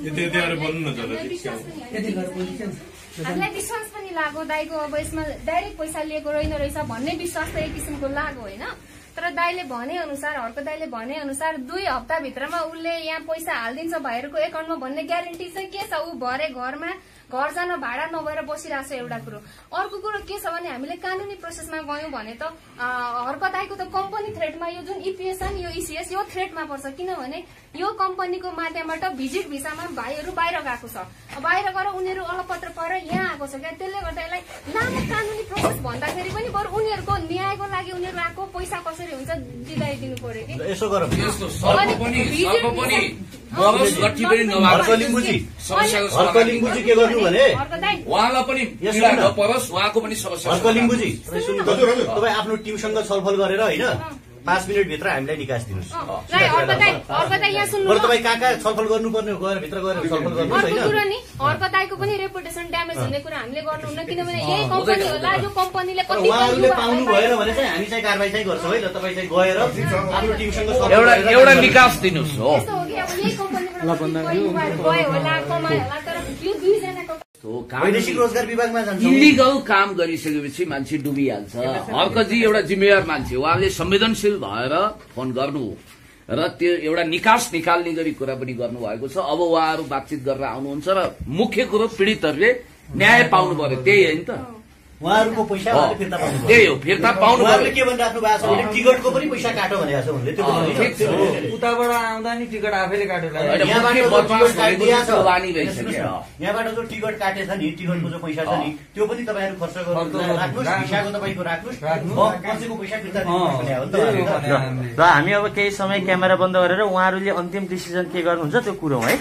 हामीलाई विश्वास पनि लाग्यो दाइको अब यसमा डाइरेक्ट पैसा लिएको रहेन रहेछ भन्ने विश्वास त एक किसिमको लाग्यो होइन। तर दाइले भने अनुसार हर्क दाइले भने अनुसार 2 हप्ताभित्रमा उसले यहाँ पैसा हालिदिन्छ भाइहरूको एकाउन्टमा भन्ने ग्यारेन्टी चाहिँ के छ? ऊ भरे घरमा घर जान भाडा नभएर बसिरहेको छ एउटा कुरो। अर्को कुरो के छ भने हामीले कानुनी प्रोसेसमा गयौं भने त हर्क दाइको त कम्पनी थ्रेटमा यो जुन इपिएस छ नि यो इसिएस यो थ्रेटमा पर्छ। किनभने यो कम्पनीको माध्यमबाट भिजिट भिसामा भाइहरू बाहिर गएको छ, बाहिर गएर उनीहरू अलपत्र पाएर यहाँ आएको छ क्या। त्यसले गर्दा यसलाई लामो कानुनी प्रोसेस भन्दाखेरि पनि बरु उनीहरूको न्यायको लागि उनीहरू आएको पैसा कसरी हुन्छ दिलाइदिनु पर्यो कि। यसो गरौँ हर्कलिम्बुजी के गर्नु भने उहाँलाई पनि नपरोस्, उहाँको पनि समस्या। हर्कलिम्बुजी तपाईँ आफ्नो टिमसँग छलफल गरेर होइन 5 मिनटभित्र हामीलाई निकास दिनुहोस्। तपाईँ कहाँ छलफल गर्नुपर्ने गएर भित्र गएर छलफल गर्नुहोस् होइन। कुरो नि हर्क दाइको पनि रेपुटेसन ड्यामेज हुने कुरा हामीले गर्नुहुन्न। किनभने यही कम्पनी होला जो कम्पनीले उहाँहरूले पाउनु भएन भने चाहिँ हामी चाहिँ कारवाही चाहिँ गर्छौँ है त। तपाईँ चाहिँ गएर आफ्नो टिमसँग एउटा निकास दिनुहोस् हो। वैदेशिक रोजगार विभागमा जान्छ। इलिगल काम गरिसकेपछि मान्छे डुबिहाल्छ। हर्कजी एउटा जिम्मेवार मान्छे, उहाँले संवेदनशील भएर फोन गर्नु र त्यो एउटा निकास निकाल्ने गरी कुरा पनि गर्नुभएको छ। अब उहाँहरू बातचित गरेर आउनुहुन्छ र मुख्य कुरो पीडितहरूले न्याय पाउनु पर्यो, त्यही होइन त? उहाँहरूको पैसा फिर्ता पाउनु पर्यो। त्यही हो, फिर्ता पाउनु पर्यो। के भनिराख्नु भएको छ भने टिकटको पनि पैसा काटो भनेको छ उनले। त्यो उताबाट आउँदा नि टिकट आफैले काटेर यहाँबाट जो टिकट काटेछ नि टिकटको जो पैसा छ नि त्यो पनि तपाईँहरू खर्च गर्नु राख्नुहोस्, भिसाको तपाईँको राख्नुहोस्, कसैको पैसा फिर्ता दिनु। र हामी अब केही समय क्यामेरा बन्द गरेर उहाँहरूले अन्तिम डिसिजन के गर्नुहुन्छ त्यो कुरो है।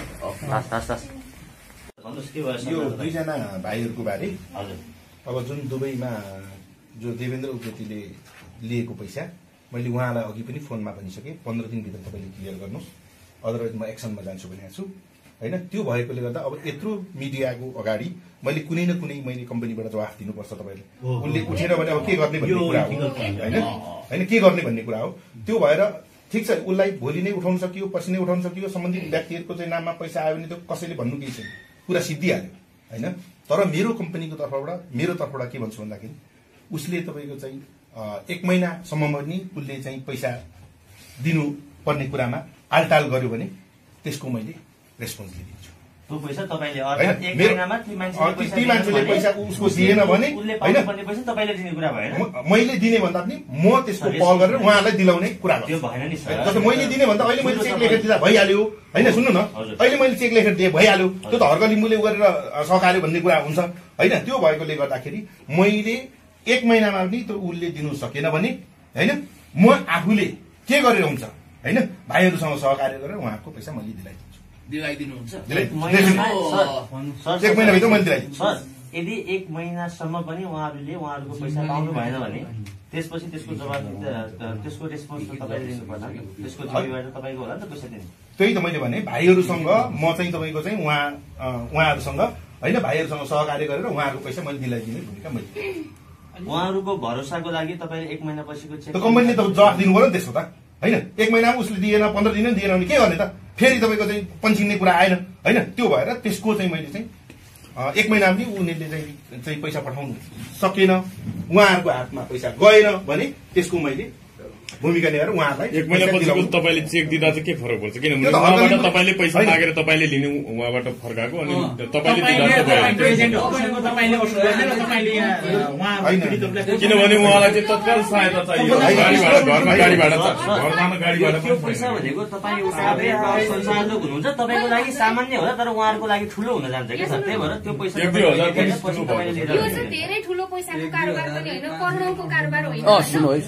यो 2 जना भाइहरूको बारे हजुर अब जुन दुबईमा जो देवेन्द्र उप्रेतीले लिएको पैसा मैले उहाँलाई अघि पनि फोनमा भनिसकेँ 15 दिनभित्र तपाईँले क्लियर गर्नुहोस्, अदरवाइज म एक्सनमा जान्छु भनेको छु होइन। त्यो भएकोले गर्दा अब यत्रो मिडियाको अगाडि मैले कुनै न कुनै मैले कम्पनीबाट जवाफ दिनुपर्छ तपाईँले। उनले उठेर भने अब के गर्ने भन्ने कुरा हो होइन, के गर्ने भन्ने कुरा हो। त्यो भएर ठिक छ, उसलाई भोलि नै उठाउन सकियो, पर्सि नै उठाउन सकियो, सम्बन्धित व्यक्तिहरूको चाहिँ नाममा पैसा आयो भने त्यो कसैले भन्नु केही छैन, कुरा सिद्धिहाल्यो होइन। तर मेरो कम्पनीको तर्फबाट के भन्छु भन्दाखेरि उसले तपाईँको चाहिँ 1 महिनासम्म पनि उसले चाहिँ पैसा दिनुपर्ने कुरामा आलटाल गर्यो भने त्यसको मैले रेस्पोन्स लिइदिन्छु। त्यो पैसा तपाईँले ती मान्छेले पैसा उसको दिएन भने मैले दिने भन्दा पनि म त्यसको पहल गरेर उहाँलाई दिलाउने कुरा जस्तो मैले दिने भन्दा अहिले मैले चेक लेखेर दिँदा भइहाल्यो होइन। सुन्नु न, अहिले मैले चेक लेखेर दिएँ भइहाल्यो, त्यो त हर्क लिम्बुले गरेर सकाल्यो भन्ने कुरा हुन्छ होइन। त्यो भएकोले गर्दाखेरि मैले 1 महिनामा पनि त्यो उसले दिनु सकेन भने होइन म आफूले के गरेर हुन्छ होइन भाइहरूसँग सहकार्य गरेर उहाँको पैसा मैले दिलाइदिनुहुन्छ। यदि 1 महिनासम्म पनि उहाँहरूले उहाँहरूको पैसा पाउनु भएन भने त्यसपछि त्यसको जवाब त्यसको रेस्पोन्स तपाईँले दिनु पर्ला, त्यसको जिम्मेवारी तपाईँको होला नि त पैसा दिने। त्यही त मैले भने भाइहरूसँग म चाहिँ तपाईँको चाहिँ उहाँहरूसँग होइन भाइहरूसँग सहकार्य गरेर उहाँहरूको पैसा मैले दिलाइदिने भूमिका मैले। उहाँहरूको भरोसाको लागि तपाईँले 1 महिना पछिको चेक कम्पनीले त जवाफ दिनु पर्यो नि त्यसको त होइन 1 महिनामा उसले दिएन 15 दिन दिएन भने के गर्ने त फेरि तपाईँको चाहिँ पन्छिने कुरा आएन होइन त्यो भएर त्यसको चाहिँ मैले चाहिँ 1 महिनामा पनि उनीहरूले चाहिँ पैसा पठाउनु सकेन उहाँहरूको हातमा पैसा गएन भने त्यसको मैले भूमिका लिएर उहाँहरूलाई 1 महिनापछि तपाईँले चेक दिँदा चाहिँ के फरक पर्छ किनभने उहाँबाट तपाईँले पैसा मागेर तपाईँले लिनु उहाँबाट फर्काएको अनि किनभने उहाँलाई चाहिँ तत्काल सहायता चाहियो घरमा गाडी भाडा त्यो पैसा भनेको तपाईँ संसाधक हुनुहुन्छ तपाईँको लागि सामान्य होला तर उहाँहरूको लागि ठुलो हुन जान्छ कि सर त्यही भएर त्यो पैसा धेरै ठुलो पैसाको कारोबार पनि होइन करोडौंको कारोबार होइन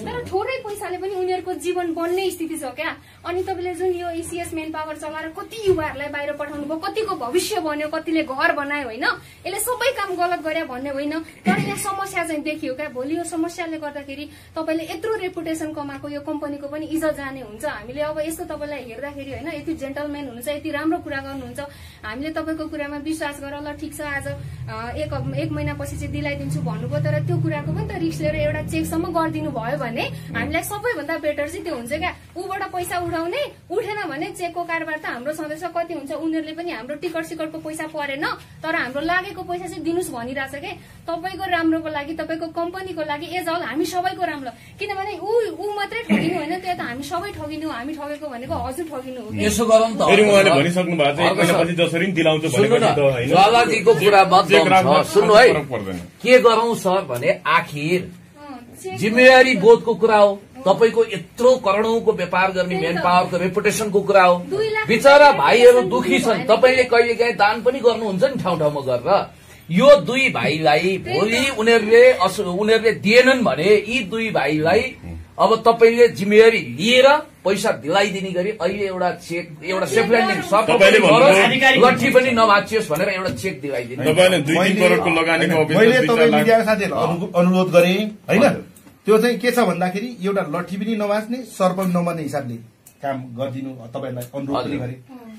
तर थोरै पैसाले पनि उनीहरूको जीवन बन्ने स्थिति छ क्या अनि तपाईँले जुन यो इसिएस मेन पावर चलाएर कति युवाहरूलाई बाहिर पठाउनु भयो कतिको भविष्य बन्यो कतिले घर बनायो होइन यसले सबै काम गलत गरे भन्ने होइन तर यहाँ समस्या चाहिँ देखियो क्या भोलि यो समस्याले गर्दाखेरि तपाईँले यत्रो रेपुटेसन कमाएको यो कम्पनीको पनि इज्जत जाने हुन्छ हामीले अब यस्तो तपाईँलाई हेर्दाखेरि होइन यति जेन्टलम्यान हुनुहुन्छ यति राम्रो कुरा गर्नुहुन्छ हामीले तपाईँको कुरामा विश्वास गर ल ठिक छ आज 1 महिनापछि चाहिँ दिलाइदिन्छु भन्नुभयो तर त्यो कुराको पनि त रिस्क लिएर एउटा चेकसम्म गरिदिनु भयो भने हामीलाई सबैभन्दा बेटर चाहिँ त्यो हुन्छ क्या ऊबाट पैसा उठाउने उठेन भने चेकको कारोबार त हाम्रो सधैँ कति हुन्छ उनीहरूले पनि हाम्रो टिकट सिकटको पैसा परेन तर हाम्रो लागेको पैसा चाहिँ दिनुहोस् भनिरहेछ के तपाईँको राम्रोको लागि तपाईँको कम्पनीको लागि एज अल हामी सबैको राम्रो किनभने ऊ मात्रै ठगिनु होइन त्यो त हामी सबै ठगिनु हामी ठगेको भनेको हजुर ठगिनु हो यसो गरौँ त उहाँले भनिसक्नु भएको छ 1 महिनापछि जसरी दिलाउँछ भनेपछि त हैन ज्वालाजीको कुरा मत सुन्नु है के गरौँ सर भने आखिर जिम्मेवारी बोधको कुरा हो तपाईको यत्रो करोडौंको व्यापार गर्ने मेन पावरको रेपुटेसनको कुरा हो बिचरा भाइहरू दुखी छन् तपाईले कहिलेकाहीँ दान पनि गर्नुहुन्छ नि ठाउँ ठाउँमा गरेर यो 2 भाइलाई भोलि उनीहरूले दिएनन् भने यी 2 भाइलाई अब तपाईले जिम्मेवारी लिएर पैसा दिलाइदिने गरी अहिले एउटा चेक एउटा सेफ ल्यान्डिङ लट्ठी पनि नभाचियोस् भनेर एउटा चेक दिलाइदिनु तपाईले 2-3 करोडको लगानीको मैले तपाईँ मिडियाका साथीहरुलाई अनुरोध गरे हैन त्यो चाहिँ के छ भन्दाखेरि एउटा लट्ठी पनि नभाच्ने सर्प पनि नमान्ने हिसाबले काम गरिदिनु तपाईलाई अनुरोध पनि गरे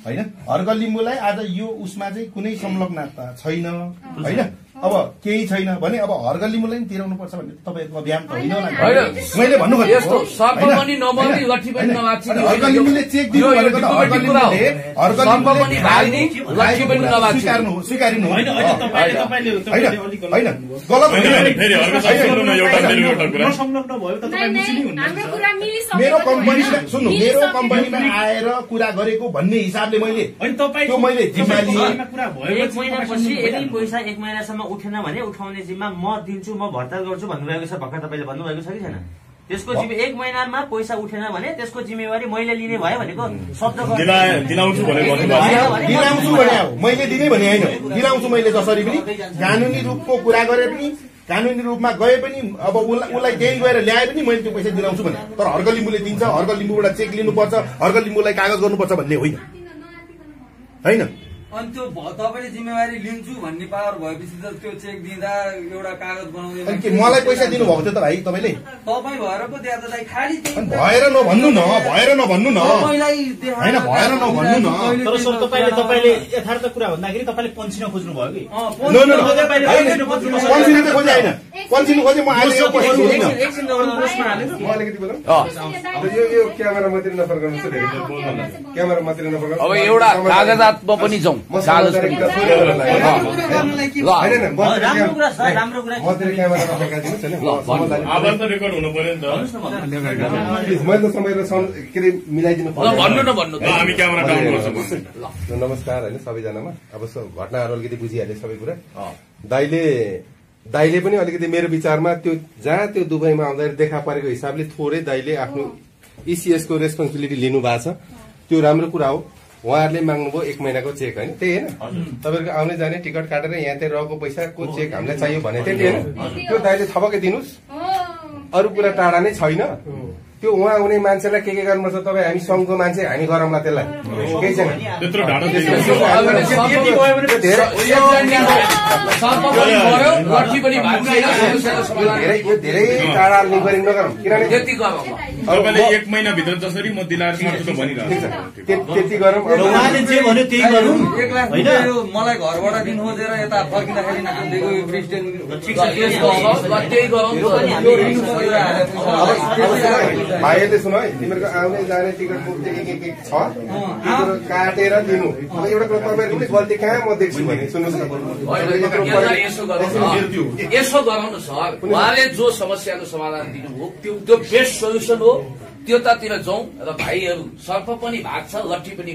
हैन हर्क लिम्बुलाई आज यो उसमा चाहिँ कुनै संलग्नता छैन हैन अब केही छैन भने अब हर्क लिम्बुलाई पनि तिराउनु पर्छ भन्ने तपाईको अभियान त होइन होला मैले भन्नु खोजेको यस्तो सर्प पनि नमान्ने लट्ठी पनि नभाच्ने हर्क लिम्बुले चेक दिनु भनेको त हर्क लिम्बुले सर्प पनि भाग्ने लट्ठी पनि नभाच्ने स्वीकार्नु होइन अहिले तपाईले अलिक हैन गलत फेरि हर्क संलग्न एउटा कुरा संलग्न भयो त तपाई मिसिनी हुनुहुन्छ हाम्रो कुरा मिलिसक्यो मेरो कम्पनीमा सुन्नु मेरो कम्पनीमा आएर कुरा गरेको भन्ने हिसाबले मैले अनि तपाई त्यो मैले जिम्मा लिए कुरा भयो 1 महिनापछि यदि पैसा 1 महिनासम्म उठेन भने उठाउने जिम्मा म दिन्छु म भर्ता गर्छु भन्नुभएको छ भर्खर तपाईले भन्नुभएको छ कि छैन त्यसको 1 महिनामा पैसा उठेन भने त्यसको जिम्मेवारी मैले लिने भयो भनेको शब्द दिलाउँछु भनेको दिलाउँछु भने मैले दिने भने हैन दिलाउँछु मैले जसरी पनि कानुनी रूपको कुरा गरे पनि कानुनी रूपमा गए पनि अब उलाई त्यही गएर ल्याए पनि मैले त्यो पैसा दिलाउँछु भने तर हर्क लिम्बुले दिन्छ हर्क लिम्बुबाट चेक लिनुपर्छ हर्क लिम्बुलाई कागज गर्नुपर्छ भन्ने होइन हैन अनि त्यो तपाईले जिम्मेवारी लिन्छु भन्ने पावर भएपछि त त्यो चेक दिँदा एउटा कागज बनाउँदै अनि के मलाई पैसा दिनु भएको थियो त भाइ तपाईले तपाई भएर पो दिया त खाली भएर नभन्नु न तपाईलाई हैन भएर नभन्नु न तर सर तपाईले यथार्थ कुरा भन्दाखेरि तपाईले पन्छिन खोज्नु भयो कि पन्छिन त खोजे हैन पन्छिन खोजे म अहिले यो पैसा दिदिन म अलिकति बोलौँ यो क्यामेरा मात्रै नफर्काउनु छ धेरै क्यामेरा मात्रै नफर्काउनु अब एउटा कागजातमा पनि जाउँ कागज पनि राम्रो कुरा छ राम्रो कुरा मात्रै क्यामेरा नफर्काइदिनुस् हैन आवाज त रेकर्ड हुनु पर्यो नि त मैले त समयलाई के रे मिलाइदिनु पर्यो भन्नु हामी क्यामेरा डाउन गर्छौँ नमस्कार हैन सबैजनामा अब घटनाहरु अलिकति बुझिहाले सबै कुरा दाइले पनि अलिकति मेरो विचारमा त्यो जहाँ त्यो दुबईमा आउँदा देखा परेको हिसाबले थोरै दाइले आफ्नो इसिएस को रेस्पोन्सिबिलिटी लिनु भएको छ त्यो राम्रो कुरा हो उहाँहरूले माग्नुभयो 1 महिनाको चेक होइन त्यही होइन तपाईँहरूको आउने जाने टिकट काटेर यहाँ चाहिँ रहेको पैसाको चेक हामीलाई चाहियो भने त्यही होइन त्यो दाइले थपकै दिनुहोस् अरू कुरा टाढा नै छैन त्यो उहाँ आउने मान्छेलाई के गर्नुपर्छ तपाईँ हामी सङ्घको मान्छे हामी गरौँला त्यसलाई केही छैन धेरै टाढा नगरौँ किनभने तपाईँले 1 महिनाभित्र जसरी म दिलाएर सार्छु त भनिरहेको त्यति गरौँ उहाँले जे भन्यो त्यही गरौँ 1 लाख मलाई घरबाट दिन खोजेर यता फर्किँदाखेरि हामीको प्रेसिडेन्ट भाइहरूले सुन है, तिमीहरूको आउने जाने टिकट बुक एक छ, तिमीहरू काटेर दिनु। एउटा कुरा तपाईँहरूको पनि गल्ती कहाँ म देख्छु भने सुन्नुहोस् न, यसो गराउनु सर, उहाँले जो समस्याको समाधान दिनुभयो त्यो बेस्ट सोल्युसन हो, त्योतातिर जाउँ र भाइहरू सर्प पनि भाग्छ, लट्ठी पनि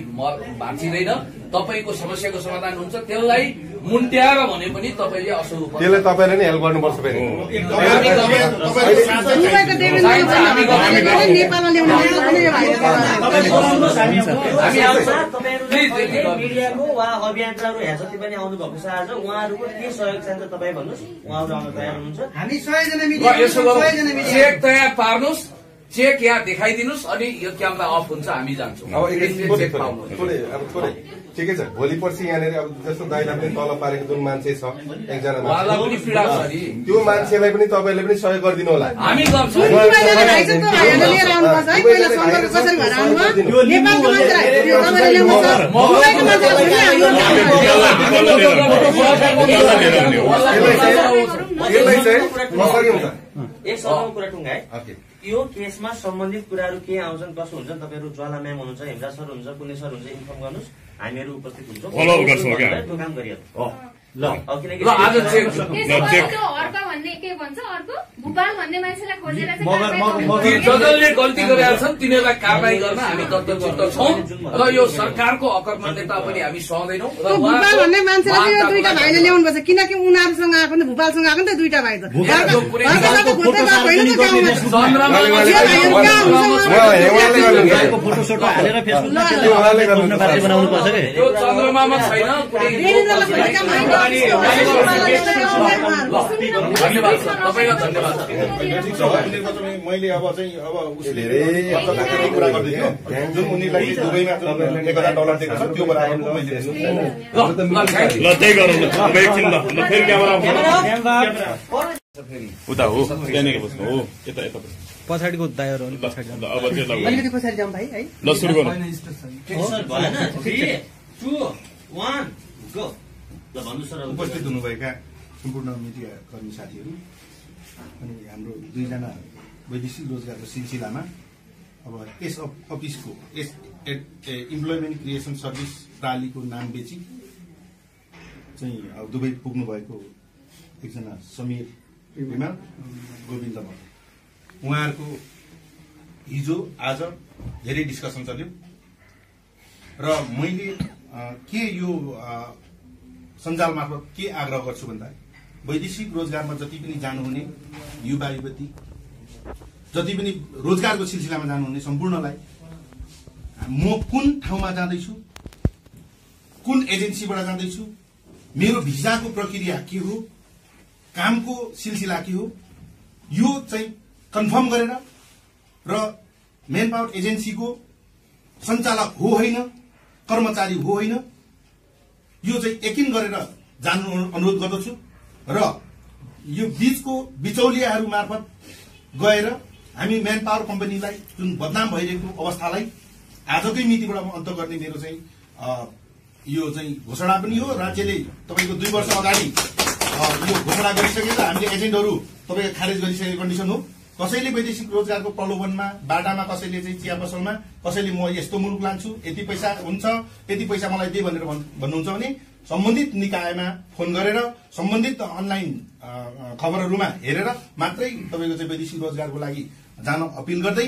भाँचिँदैन। तपाईँको समस्याको समाधान हुन्छ, त्यसलाई मुन्ट्याएर भने पनि तपाईँले असल त्यसलाई तपाईँले नै हेल्प गर्नुपर्छ फेरि। मिडियाको वा अभियन्ताहरू यहाँ जति पनि आउनु भएको छ आज, उहाँहरूको के सहयोग चाहिन्छ तपाईँ भन्नुहोस्, उहाँहरू आउन तयार हुनुहुन्छ? हामी 100 जना मिडिया, चेक तयार पार्नुहोस्, चेक यहाँ देखाइदिनुहोस्, अनि यो क्यामेरा अफ हुन्छ, हामी जान्छौँ। थोरै ठिकै छ, भोलि पर्सि यहाँनिर अब जस्तो दाइलाई पनि तल पारेको जुन मान्छे छ एकजना, त्यो मान्छेलाई पनि तपाईँले पनि सहयोग गरिदिनु होला। हामी गर्छौँ। एक सवालको कुरा टुङ्गाए, यो केसमा सम्बन्धित कुराहरू के आउँछन्, कसो हुन्छन्, तपाईँहरू ज्वाला म्याम हुनुहुन्छ, हेमरा सर हुन्छ, कुनै सर हुन्छ, इन्फर्म गर्नुहोस्, हामीहरू उपस्थित हुन्छौँ, त्यो काम गरिहाल्छौँ। ल आज चेक अर्को भन्ने के भन्छ, अर्को भूपाल भन्ने मान्छेलाई खोजेर जसले गल्ती गरेका छन् तिनीहरूलाई कारवाही गर्न हामी तत्परचित्त छौँ र यो सरकारको अकर्मण्यता पनि हामी सहँदैनौँ। भूपाल भन्ने मान्छेलाई यो दुईटा भाइले ल्याउनु पर्छ, किनकि उनीहरूसँग आएको नि भूपालसँग आएको नि त दुईटा भाइ त। चन्द्रमामा छैन मैले अब चाहिँ कुरा गर्दैछु, जुन उनीलाई दुबईमा $1000 दिएको छ त्यो बराबरको मैले उता हो त्यहाँनिर बस्नु हो, यता यता पछाडिको दायाँ अलिकति पछाडि जाउँ भाइ है। ल सुरु गर्नु। उपस्थित हुनुभएका सम्पूर्ण मिडिया कर्मी साथीहरू अनि हाम्रो दुईजना वैदेशिक रोजगारको सिलसिलामा अब यस अफिसको इम्प्लोइमेन्ट क्रिएसन सर्भिस प्रालीको नाम बेची चाहिँ अब दुबई पुग्नु भएको एकजना समीर विमान गोविन्द मगर, उहाँहरूको हिजो आज धेरै डिस्कसन चल्यो र मैले के यो सञ्जाल मार्फत के आग्रह गर्छु भन्दा वैदेशिक रोजगारमा जति पनि जानुहुने युवा युवती, जति पनि रोजगारको सिलसिलामा जानुहुने सम्पूर्णलाई म कुन ठाउँमा जाँदैछु, कुन एजेन्सीबाट जाँदैछु, मेरो भिजाको प्रक्रिया के हो, कामको सिलसिला के हो, यो चाहिँ कन्फर्म गरेर र मेन पावर एजेन्सीको सञ्चालक हो होइन, कर्मचारी हो होइन, यो चाहिँ यकिन गरेर जान्नु अनुरोध गर्दछु र यो बीचको बिचौलियाहरू मार्फत गएर हामी म्यान पावर कम्पनीलाई जुन बदनाम भइरहेको अवस्थालाई आजकै मितिबाट अन्त गर्ने मेरो चाहिँ यो चाहिँ घोषणा पनि हो। राज्यले तपाईँको 2 वर्ष अगाडि यो घोषणा गरिसकेर हामीले एजेन्टहरू तपाईँको खारेज गरिसकेको कन्डिसन हो। कसैले वैदेशिक रोजगारको प्रलोभनमा बाटामा, कसैले चाहिँ चिया पसलमा, कसैले म यस्तो मुलुक लान्छु, यति पैसा हुन्छ, यति पैसा मलाई दे भनेर भन्नुहुन्छ भने सम्बन्धित निकायमा फोन गरेर सम्बन्धित अनलाइन खबरहरूमा हेरेर मात्रै तपाईँको चाहिँ वैदेशिक रोजगारको लागि जान अपिल गर्दै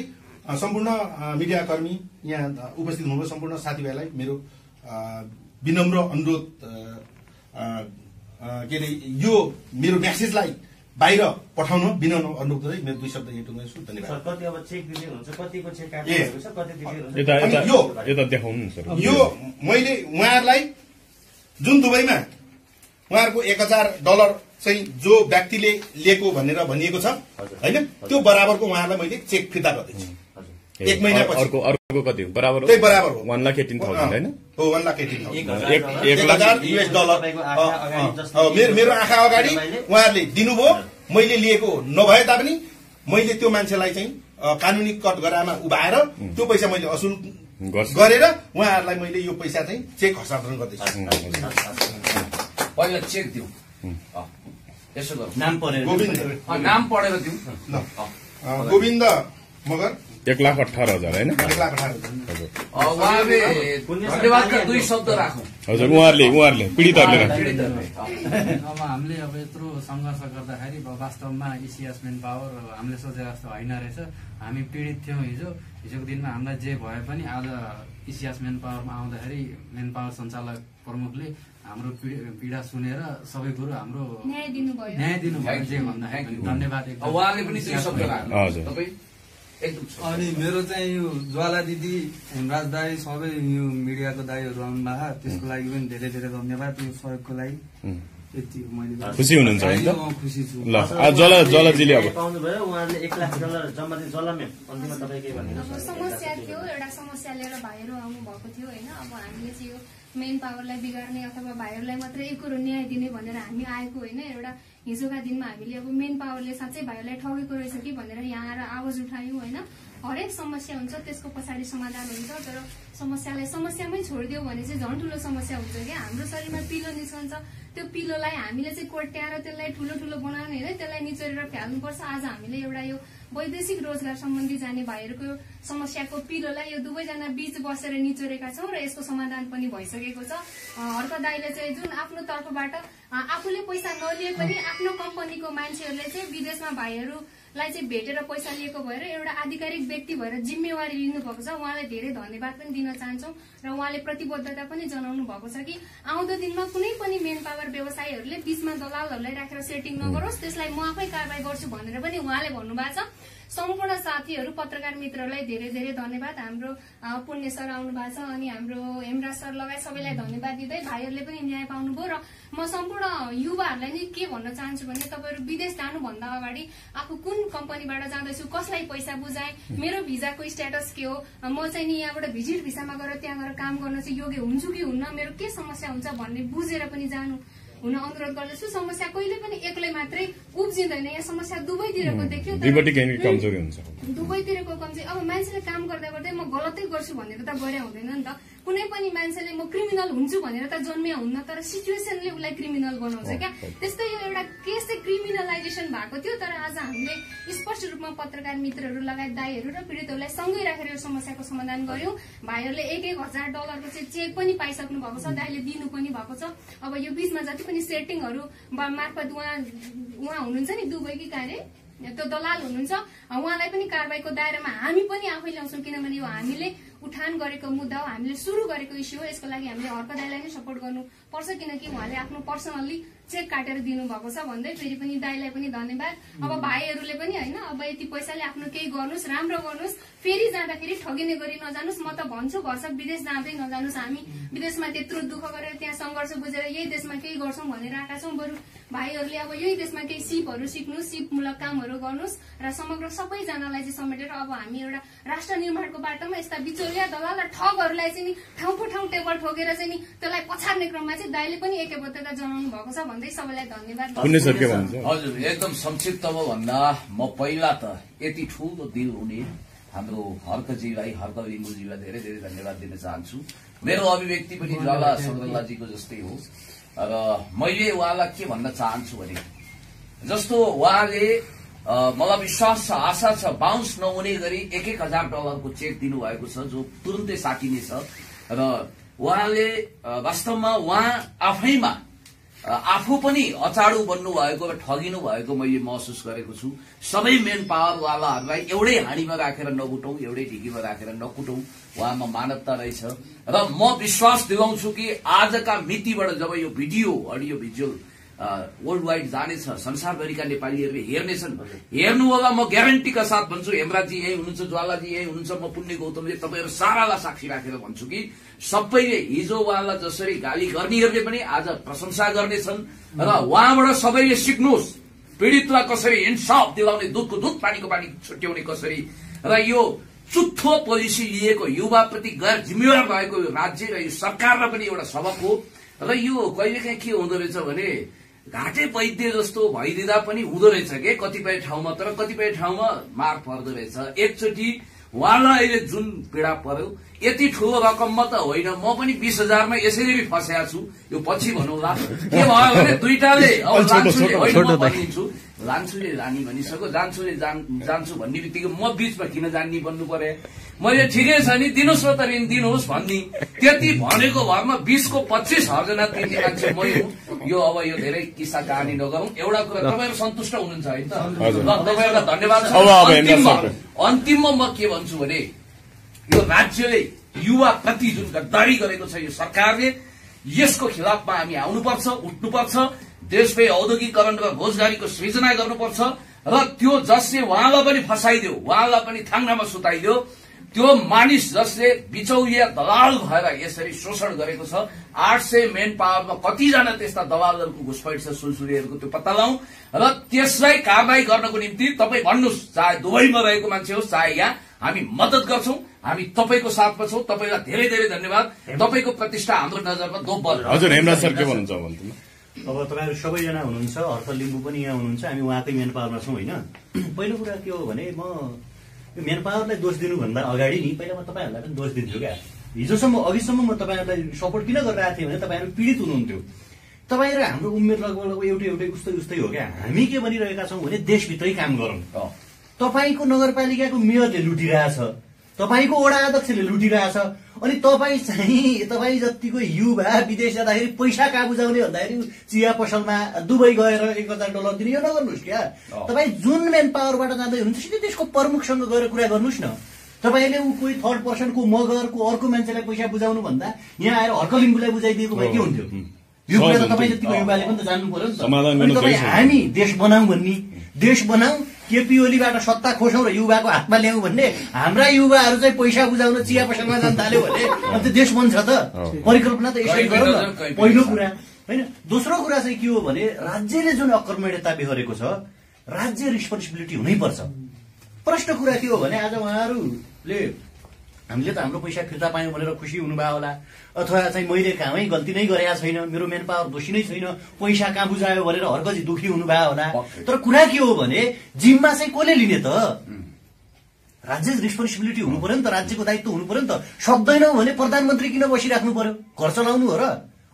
सम्पूर्ण मिडियाकर्मी यहाँ उपस्थित हुनुभयो सम्पूर्ण साथीभाइलाई मेरो विनम्र अनुरोध, के अरे यो मेरो म्यासेजलाई बाहिर पठाउन विनम्र अनुरोध गर्दै मेरो 2 शब्द यही टुङ्गाउँछु। धन्यवाद। कति अब चेक दिँदै हुनुहुन्छ, कतिको चेक काट्नु छ, कति दिँदै हुनुहुन्छ, यता देखाउनु सर। यो मैले उहाँहरूलाई जुन दुबईमा उहाँहरूको $1000 चाहिँ जो व्यक्तिले लिएको भनेर भनिएको छ होइन, त्यो बराबरको उहाँहरूलाई मैले चेक फिर्ता गर्दैछु 1 महिनापछि। अर्को कति हो? बराबर हो, त्यही बराबर हो, 1,18,000 होइन हो, $1,18,000 मेरो आँखा अगाडि उहाँहरूले दिनुभयो। मैले लिएको नभए तापनि मैले त्यो मान्छेलाई चाहिँ कानुनी कट गरामा उभाएर त्यो पैसा मैले असुल गरेर उहाँहरूलाई मैले यो पैसा चाहिँ चेक हस्तान्तरण गर्दैछु। पहिला चेक दिउँ, यसो गरौँ, नाम पढेर नाम पढेर दिउँ। गोविन्द मगर 1,18,000 होइन? उहाँले धन्यवादका 2 शब्द राखौँ। हजुर, उहाँहरूले पीडितहरूले अब हामीले अब यत्रो सङ्घर्ष गर्दाखेरि वास्तवमा इसिएस मेन पावर हामीले सोचे जस्तो होइन रहेछ। हामी पीडित थियौँ हिजोको दिनमा हामीलाई जे भए पनि आज इसिएस मेन पावरमा आउँदाखेरि मेन पावर सञ्चालक प्रमुखले हाम्रो पीडा सुनेर सबै कुरो हाम्रो न्याय दिनुभयो। जे भन्दाखेरि धन्यवाद। उहाँले पनि 2 शब्द राख्नु। अनि मेरो चाहिँ यो ज्वाला दिदी, हेमराज दाई, सबै यो मिडियाको दाईहरू आउनुभएको, त्यसको लागि पनि धेरै धेरै धन्यवाद यो सहयोगको लागि। यति मैले खुसी हुनुहुन्छ नि त? खुसी छु। ल, जलाजीले अब पाउनुभयो। उहाँले $1,00,000 जम्मा चाहिँ जलामे अन्तिममा तपाईँ के भन्नुहुन्छ? समस्या थियो, एउटा समस्या लिएर भाइहरू आउनु भएको थियो होइन। अब हामीले चाहिँ यो मेन पावरलाई बिगार्ने अथवा भाइहरूलाई मात्रै एक कुरो न्याय दिने भनेर हामी आएको होइन। एउटा हिजोका दिनमा हामीले अब मेन पावरले साँच्चै भाइहरूलाई ठगेको रहेछ कि भनेर यहाँ आएर आवाज उठायौँ होइन। हरेक समस्या हुन्छ, त्यसको पछाडि समाधान हुन्छ, तर समस्यालाई समस्यामै छोडिदियो भने चाहिँ झन् ठुलो समस्या हुन्छ क्या। हाम्रो शरीरमा पिलो निस्कन्छ, त्यो पिलोलाई हामीले चाहिँ कोट्याएर त्यसलाई ठुलो ठुलो बनाउने होइन, त्यसलाई निचोरेर फ्याल्नुपर्छ। आज हामीले एउटा यो वैदेशिक रोजगार सम्बन्धी जाने भाइहरूको समस्याको पिलोलाई यो दुवैजना बीच बसेर निचोरेका छौँ र यसको समाधान पनि भइसकेको छ। हर्क दाइले चाहिँ जुन आफ्नो तर्फबाट आफूले पैसा नलिए पनि आफ्नो कम्पनीको मान्छेहरूले चाहिँ विदेशमा भाइहरूलाई चाहिँ भेटेर पैसा लिएको भएर एउटा आधिकारिक व्यक्ति भएर जिम्मेवारी लिनुभएको छ। उहाँलाई धेरै धन्यवाद पनि दिन चाहन्छौँ र उहाँले प्रतिबद्धता पनि जनाउनु भएको छ कि आउँदो दिनमा कुनै पनि मेन पावर व्यवसायीहरूले बीचमा दलालहरूलाई राखेर सेटिङ नगरोस्, त्यसलाई म आफै कारवाही गर्छु भनेर पनि उहाँले भन्नुभएको छ। सम्पूर्ण साथीहरू, पत्रकार मित्रहरूलाई धेरै धेरै धन्यवाद। हाम्रो पुण्य सर आउनु भएको छ अनि हाम्रो हेमराज सर लगायत सबैलाई धन्यवाद दिँदै भाइहरूले पनि न्याय पाउनुभयो। र म सम्पूर्ण युवाहरूलाई नै के भन्न चाहन्छु भने तपाईँहरू विदेश जानुभन्दा अगाडि आफू कुन कम्पनीबाट जाँदैछु, कसलाई पैसा बुझाएँ, मेरो भिजाको स्ट्याटस के हो, म चाहिँ नि यहाँबाट भिजिट भिसामा गएर त्यहाँ गएर काम गर्न चाहिँ योग्य हुन्छु कि हुन्न, मेरो के समस्या हुन्छ भन्ने बुझेर पनि जानु हुन अनुरोध गर्दछु। समस्या कहिले पनि एक्लै मात्रै उब्जिँदैन, यहाँ समस्या दुवैतिरको देख्यो, दुवैतिरको कमजोरी। अब मान्छेले काम गर्दा गर्दै म गलतै गर्छु भनेर त गरे हुँदैन नि त। कुनै पनि मान्छेले म क्रिमिनल हुन्छु भनेर त जन्मिया हुन्न, तर सिचुएसनले उसलाई क्रिमिनल बनाउँछ क्या। त्यस्तै यो एउटा केस चाहिँ क्रिमिनलाइजेसन भएको थियो, तर आज हामीले स्पष्ट रूपमा पत्रकार मित्रहरू लगायत दाईहरू र पीडितहरूलाई सँगै राखेर यो समस्याको समाधान गर्यौं। भाइहरूले $1,000 चाहिँ चेक पनि पाइसक्नु भएको छ, दाईले दिनु पनि भएको छ। अब यो बीचमा जति पनि सेटिङहरू मार्फत उहाँ हुनुहुन्छ नि दुबईकी कार्य त्यो दलाल हुनुहुन्छ, उहाँलाई पनि कारवाहीको दायरामा हामी पनि आफै ल्याउँछौँ, किनभने यो हामीले उठान गरेको मुद्दा हो, हामीले सुरु गरेको इस्यु हो। यसको लागि हामीले हर्क दाईलाई नै सपोर्ट गर्नुपर्छ, किनकि उहाँले आफ्नो पर्सनल्ली चेक काटेर दिनुभएको छ भन्दै फेरि पनि दाईलाई पनि धन्यवाद। अब भाइहरूले पनि होइन, अब यति पैसाले आफ्नो केही गर्नुहोस्, राम्रो गर्नुहोस्, फेरि जाँदाखेरि ठगिने गरी नजानुहोस्। म त भन्छु भर्सक विदेश जाँदै नजानुहोस्। हामी विदेशमा त्यत्रो दुःख गरेर त्यहाँ सङ्घर्ष बुझेर यही देशमा केही गर्छौँ भनेर आएका छौँ। बरु भाइहरूले अब यही देशमा केही सिपहरू सिक्नुहोस्, सिपमूलक कामहरू गर्नुहोस् र समग्र सबैजनालाई चाहिँ समेटेर अब हामी एउटा राष्ट्र निर्माणको बाटोमा यस्ता बिचौलिया दलाल र ठगहरूलाई चाहिँ नि ठाउँको ठाउँ टेबल ठोकेर चाहिँ नि त्यसलाई पछार्ने क्रममा चाहिँ दाइले पनि एकबद्धता जनाउनु भएको छ भन्दै सबैलाई धन्यवाद। हजुर, एकदम संक्षिप्तमा भन्दा म पहिला त यति ठुलो दिल हुने हाम्रो हर्कजीलाई, हर्क लिम्बुजीलाई धेरै धेरै धन्यवाद दिन चाहन्छु। मेरो अभिव्यक्ति पनि ज्वाला सरदल्लाजीको जस्तै हो र मैले उहाँलाई के भन्न चाहन्छु भने जस्तो उहाँले मलाई विश्वास छ, आशा छ बााउन्स नहुने गरी $1,000 को चेक दिनुभएको छ, जो तुरुन्तै साकिनेछ। र उहाँले वास्तवमा उहाँ आफैमा आफू पनि अचाडु बन्नु भएको र ठगिनु भएको मैले महसुस गरेको छु। सबै मेन पावरवालाहरूलाई एउटै हाँडीमा राखेर नकुटौं, एउटै ढिकीमा राखेर नकुटौं, उहाँमा मानवता रहेछ। र म विश्वास दिलाउँछु कि आजका मितिबाट जब यो video audio visual world wide जानेछ, संसारभरिका नेपालीहरूले हेर्नेछन्, हेर्नु होला। म ग्यारेन्टीका साथ भन्छु, हेमराजी यही हुनुहुन्छ, ज्वालाजी यही हुनुहुन्छ, म पुण्य गौतमले तपाईँहरू सारालाई साक्षी राखेर भन्छु कि सबैले हिजो उहाँलाई जसरी गाली गर्नेहरूले पनि आज प्रशंसा गर्नेछन् र उहाँबाट सबैले सिक्नुहोस् पीडितलाई कसरी इन्साफ दिलाउने, दुधको दुध पानीको पानी छुट्याउने कसरी। र यो चुत्थो पोलिसी लिएको युवाप्रति गैर जिम्मेवार भएको यो राज्य र यो सरकारलाई पनि एउटा सबक हो। र यो कहिलेकाहीँ के हुँदो रहेछ भने घाटे वैद्य जस्तो भइदिँदा पनि हुँदो रहेछ के कतिपय ठाउँमा, तर कतिपय ठाउँमा मार पर्दो रहेछ। एकचोटि उहाँलाई अहिले जुन पीडा पर्यो यति ठुलो रकममा त होइन, म पनि 20,000मा यसरी नै फसेको छु। यो पछि भनौँला के भयो भने दुईटाले अब लान्छु होइन म भनिदिन्छु, लान्छुले लाने भनिसक्यो, जान्छुले जान्छु भन्ने बित्तिकै म बीचमा किन जान्ने भन्नु पर्यो? मैले ठिकै छ नि दिनुहोस् न त ऋण दिनुहोस् भन्ने, त्यति भनेको भरमा 20 को 25,000 जना तिर्ने मान्छे मै हुँ। यो अब यो धेरै किस्सा कहानी नगरौँ। एउटा कुरा तपाईँहरू सन्तुष्ट हुनुहुन्छ है त? ल तपाईँहरूलाई धन्यवाद छ। अन्तिममा म के भन्छु भने यो राज्यले युवाप्रति जुन गद्दारी गरेको छ यो सरकारले, यसको खिलाफमा हामी आउनुपर्छ, उठ्नुपर्छ। देशव्यापी औद्योगिकरण र रोजगारीको सृजना गर्नुपर्छ र त्यो जसले उहाँलाई पनि फसाइदियो, उहाँलाई पनि थाङ्नामा सुताइदियो, त्यो मानिस जसले बिचौलिया दलाल भएर यसरी शोषण गरेको छ, 800 मेन पावरमा कतिजना त्यस्ता दलालहरूको घुसपैठ छ सुलसुरीहरूको, त्यो पत्ता लगाउँ र त्यसलाई कारवाही गर्नको निम्ति तपाईँ भन्नुहोस्, चाहे दुबईमा रहेको मान्छे होस् चाहे यहाँ, हामी मद्दत गर्छौं, हामी तपाईँको साथमा छौं। तपाईँलाई धेरै धेरै धन्यवाद। तपाईँको प्रतिष्ठा हाम्रो नजरमा दोब्बर। हजुर हेमराज सर के भन्नुहुन्छ भन्नु? अब तपाईँहरू सबैजना हुनुहुन्छ, हर्ष लिम्बू पनि यहाँ हुनुहुन्छ, हामी उहाँकै मेन पावरमा छौँ होइन। पहिलो कुरा के हो भने म यो मेन पावरलाई दोष दिनुभन्दा अगाडि नि पहिला म तपाईँहरूलाई पनि दोष दिन्छु क्या। हिजोसम्म अघिसम्म म तपाईँहरूलाई सपोर्ट किन गरिरहेको थिएँ भने तपाईँहरू पीडित हुनुहुन्थ्यो। तपाईँ र हाम्रो उमेर लगभग एउटै उस्तै हो क्या। हामी के भनिरहेका छौँ भने देशभित्रै काम गरौँ। तपाईँको नगरपालिकाको मेयरले लुटिरहेछ, तपाईँको वडा अध्यक्षले लुटिरहेछ, अनि तपाईँ जतिको युवा विदेश जाँदाखेरि पैसा कहाँ बुझाउने भन्दाखेरि चिया पसलमा दुबई गएर $1,000 दिने, यो नगर्नुहोस् क्या। तपाईँ जुन मेन पावरबाट जाँदै हुनुहुन्छ सिधै त्यसको प्रमुखसँग गएर कुरा गर्नुहोस् न। तपाईँले कोही थर्ड पर्सनको मगरको अर्को मान्छेलाई पैसा बुझाउनु भन्दा यहाँ आएर हर्कलिम्बुलाई बुझाइदिएको भए के हुन्थ्यो? यो कुरा त तपाईँ जतिको युवाले पनि त जान्नु पर्यो नि त। हामी देश बनाऊ भन्ने, देश बनाऊ, केपी ओलीबाट सत्ता खोसौँ र युवाको हातमा ल्याउँ भन्ने, हाम्रा युवाहरू चाहिँ पैसा बुझाउन चिया पसलमा जान थाल्यो भने अन्त देश बन्छ त? परिकल्पना त यसरी गरौँ न, पहिलो कुरा होइन। दोस्रो कुरा चाहिँ के हो भने राज्यले जुन अकर्मण्यता बेहोरेको छ, राज्य रिस्पोन्सिबिलिटी हुनैपर्छ। प्रश्न कुरा के हो भने आज उहाँहरूले हामीले त हाम्रो पैसा फिर्ता पायौँ भनेर खुसी हुनुभयो होला, अथवा चाहिँ मैले कामै गल्ती नै गरेका छैन, मेरो मेन पावर दोषी नै छैन, पैसा कहाँ बुझायो भनेर हर्कजी दुखी हुनुभयो होला। तर कुरा के हो भने जिम्मा चाहिँ कसले लिने त? राज्य रिस्पोन्सिबिलिटी हुनु पर्यो नि त, राज्यको दायित्व हुनु पर्यो नि त। सक्दैनौ भने प्रधानमन्त्री किन बसिराख्नु पर्यो? घर चलाउनु हो र?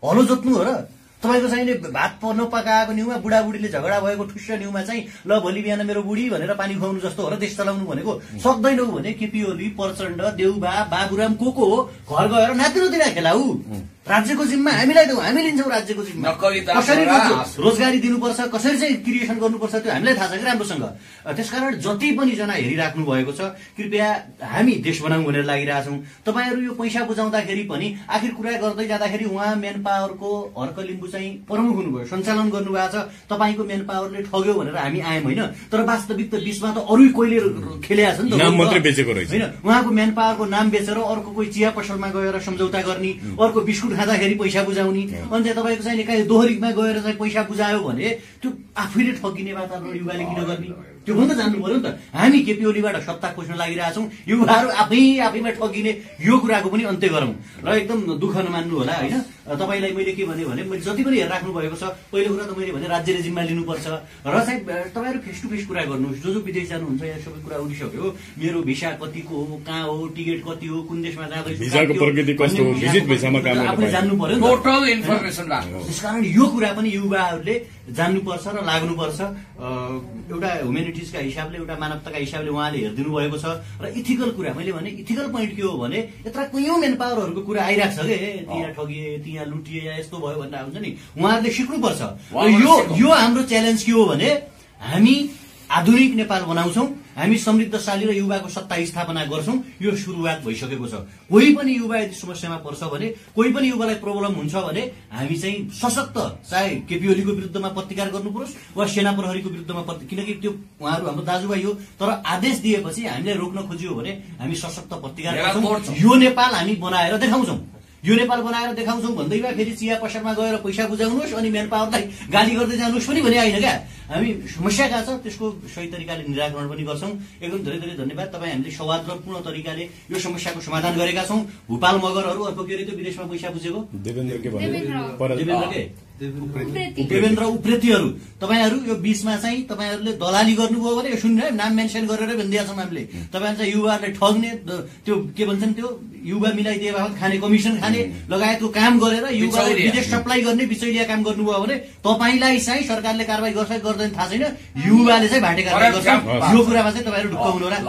हलो जोत्नु हो र? तपाईँको चाहिँ भात नपकाएको न्युमा बुढाबुढीले झगडा भएको ठुस्स न्युमा चाहिँ ल भोलि बिहान मेरो बुढी भनेर पानी खुवाउनु जस्तो हो र देश चलाउनु भनेको? सक्दैनौ भने केपी ओली, प्रचण्ड, देउबा, बाबुराम को हो घर गएर नातिनो खेलाऊ। राज्यको जिम्मा हामीलाई देऊ, हामी लिन्छौँ राज्यको जिम्मा। कसरी रोजगारी दिनुपर्छ, कसरी चाहिँ क्रिएसन गर्नुपर्छ त्यो हामीलाई थाहा छ कि राम्रोसँग। त्यसकारण जति पनि जना हेरिराख्नु भएको छ, कृपया हामी देश बनाऊ भनेर लागिरहेछौँ। तपाईँहरू यो पैसा बुझाउँदाखेरि पनि आखिर कुरा गर्दै जाँदाखेरि उहाँ मेन पावरको हर्क लिम्बू चाहिँ प्रमुख हुनुभयो, सञ्चालन गर्नुभएको छ। तपाईँको मेन पावरले ठग्यो भनेर हामी आयौँ होइन, तर वास्तविक त बिचमा त अरू कोहीले खेलेको छ नि त, नाम मात्रै बेचेको रहेछ होइन। उहाँको मेन पावरको नाम बेचेर अर्को कोही चिया पसलमा गएर सम्झौता गर्ने, अर्को बिस्कुट खाँदाखेरि पैसा बुझाउने, अनि चाहिँ तपाईँको चाहिँ कहीँ दोहोरीमा गएर चाहिँ पैसा बुझायो भने त्यो आफैले ठगिने वातावरण युवाले किन गर्ने? त्यो पनि त जान्नु पर्यो नि त। हामी केपी ओलीबाट सत्ता खोज्न लागिरहेछौँ, युवाहरू आफैमा ठगिने, यो कुराको पनि अन्त्य गरौँ र एकदम दुःख नमान्नु होला होइन। तपाईँलाई मैले के भने मैले जति पनि हेरिराख्नु भएको छ, पहिलो कुरा त मैले भने राज्यले जिम्मा लिनुपर्छ र चाहिँ तपाईँहरू फेस टु फेस कुरा गर्नुहोस्। जो विदेश जानुहुन्छ यहाँ सबै कुरा उठिसक्यो, मेरो भिसा कतिको हो, कहाँ हो, टिकट कति हो, कुन देशमा जाँदैछु, भिसाको प्रकृति कस्तो हो, भिजिट भिसामा काम आफूले जान्नु पर्यो नि, टोटल इन्फर्मेसन राख्नु। त्यसकारण यो कुरा पनि युवाहरूले जान्नुपर्छ र लाग्नुपर्छ। एउटा ह्युमेनिटिजका हिसाबले, एउटा मानवताका हिसाबले उहाँले हेरिदिनु भएको छ र इथिकल कुरा मैले भने इथिकल पोइन्ट के हो भने यत्र कयौँ मेन पावरहरूको कुरा आइरहेको छ कि त्यहाँ ठगिए, त्यहाँ लुटिए, या यस्तो भयो भनेर हुन्छ नि, उहाँहरूले सिक्नुपर्छ। यो हाम्रो च्यालेन्ज के हो भने हामी आधुनिक नेपाल बनाउँछौँ, हामी समृद्धशाली र युवाको सत्ता स्थापना गर्छौँ। यो सुरुवात भइसकेको छ। कोही पनि युवा यदि समस्यामा पर्छ भने, कोही पनि युवालाई प्रब्लम हुन्छ भने हामी चाहिँ सशक्त, चाहे केपी ओलीको विरुद्धमा प्रतिकार गर्नु परोस् वा सेना प्रहरीको विरुद्धमा, किनकि त्यो उहाँहरू हाम्रो दाजुभाइ हो, तर आदेश दिएपछि हामीले रोक्न खोजियो भने हामी सशक्त प्रतिकार गर्छौँ। यो नेपाल हामी बनाएर देखाउँछौँ, यो नेपाल बनाएर देखाउँछौँ भन्दैमा फेरि चिया पसलमा गएर पैसा बुझाउनुहोस् अनि मेन पावरलाई गाली गर्दै जानुहोस् पनि भने होइन क्या। हामी समस्या कहाँ छ त्यसको सही तरिकाले निराकरण पनि गर्छौँ। एकदम धेरै धेरै धन्यवाद। तपाईँ हामीले सौहार्दपूर्ण तरिकाले यो समस्याको समाधान गरेका छौँ। भूपाल मगरहरू अर्को के अरे त्यो विदेशमा पैसा बुझेको देवेन्द्र के देवेन्द्र उप्रेतीहरू तपाईँहरू यो बीचमा चाहिँ तपाईँहरूले दलाली गर्नुभयो भने यो शून्य नाम मेन्सन गरेर भनिदिएको छौँ हामीले तपाईँहरू चाहिँ युवाहरूलाई ठग्ने त्यो के भन्छन् त्यो युवा मिलाइदिए बापत खाने कमिसन खाने लगायतको काम गरेर युवालाई विदेश सप्लाई गर्ने बिचौलिया काम गर्नुभयो भने तपाईँलाई चाहिँ सरकारले कारवाही गर्छ गर्दैन थाहा छैन युवाले चाहिँ भाटे कारवाही गर्छ यो कुरामा चाहिँ तपाईँहरू ढुक्क हुनु होला।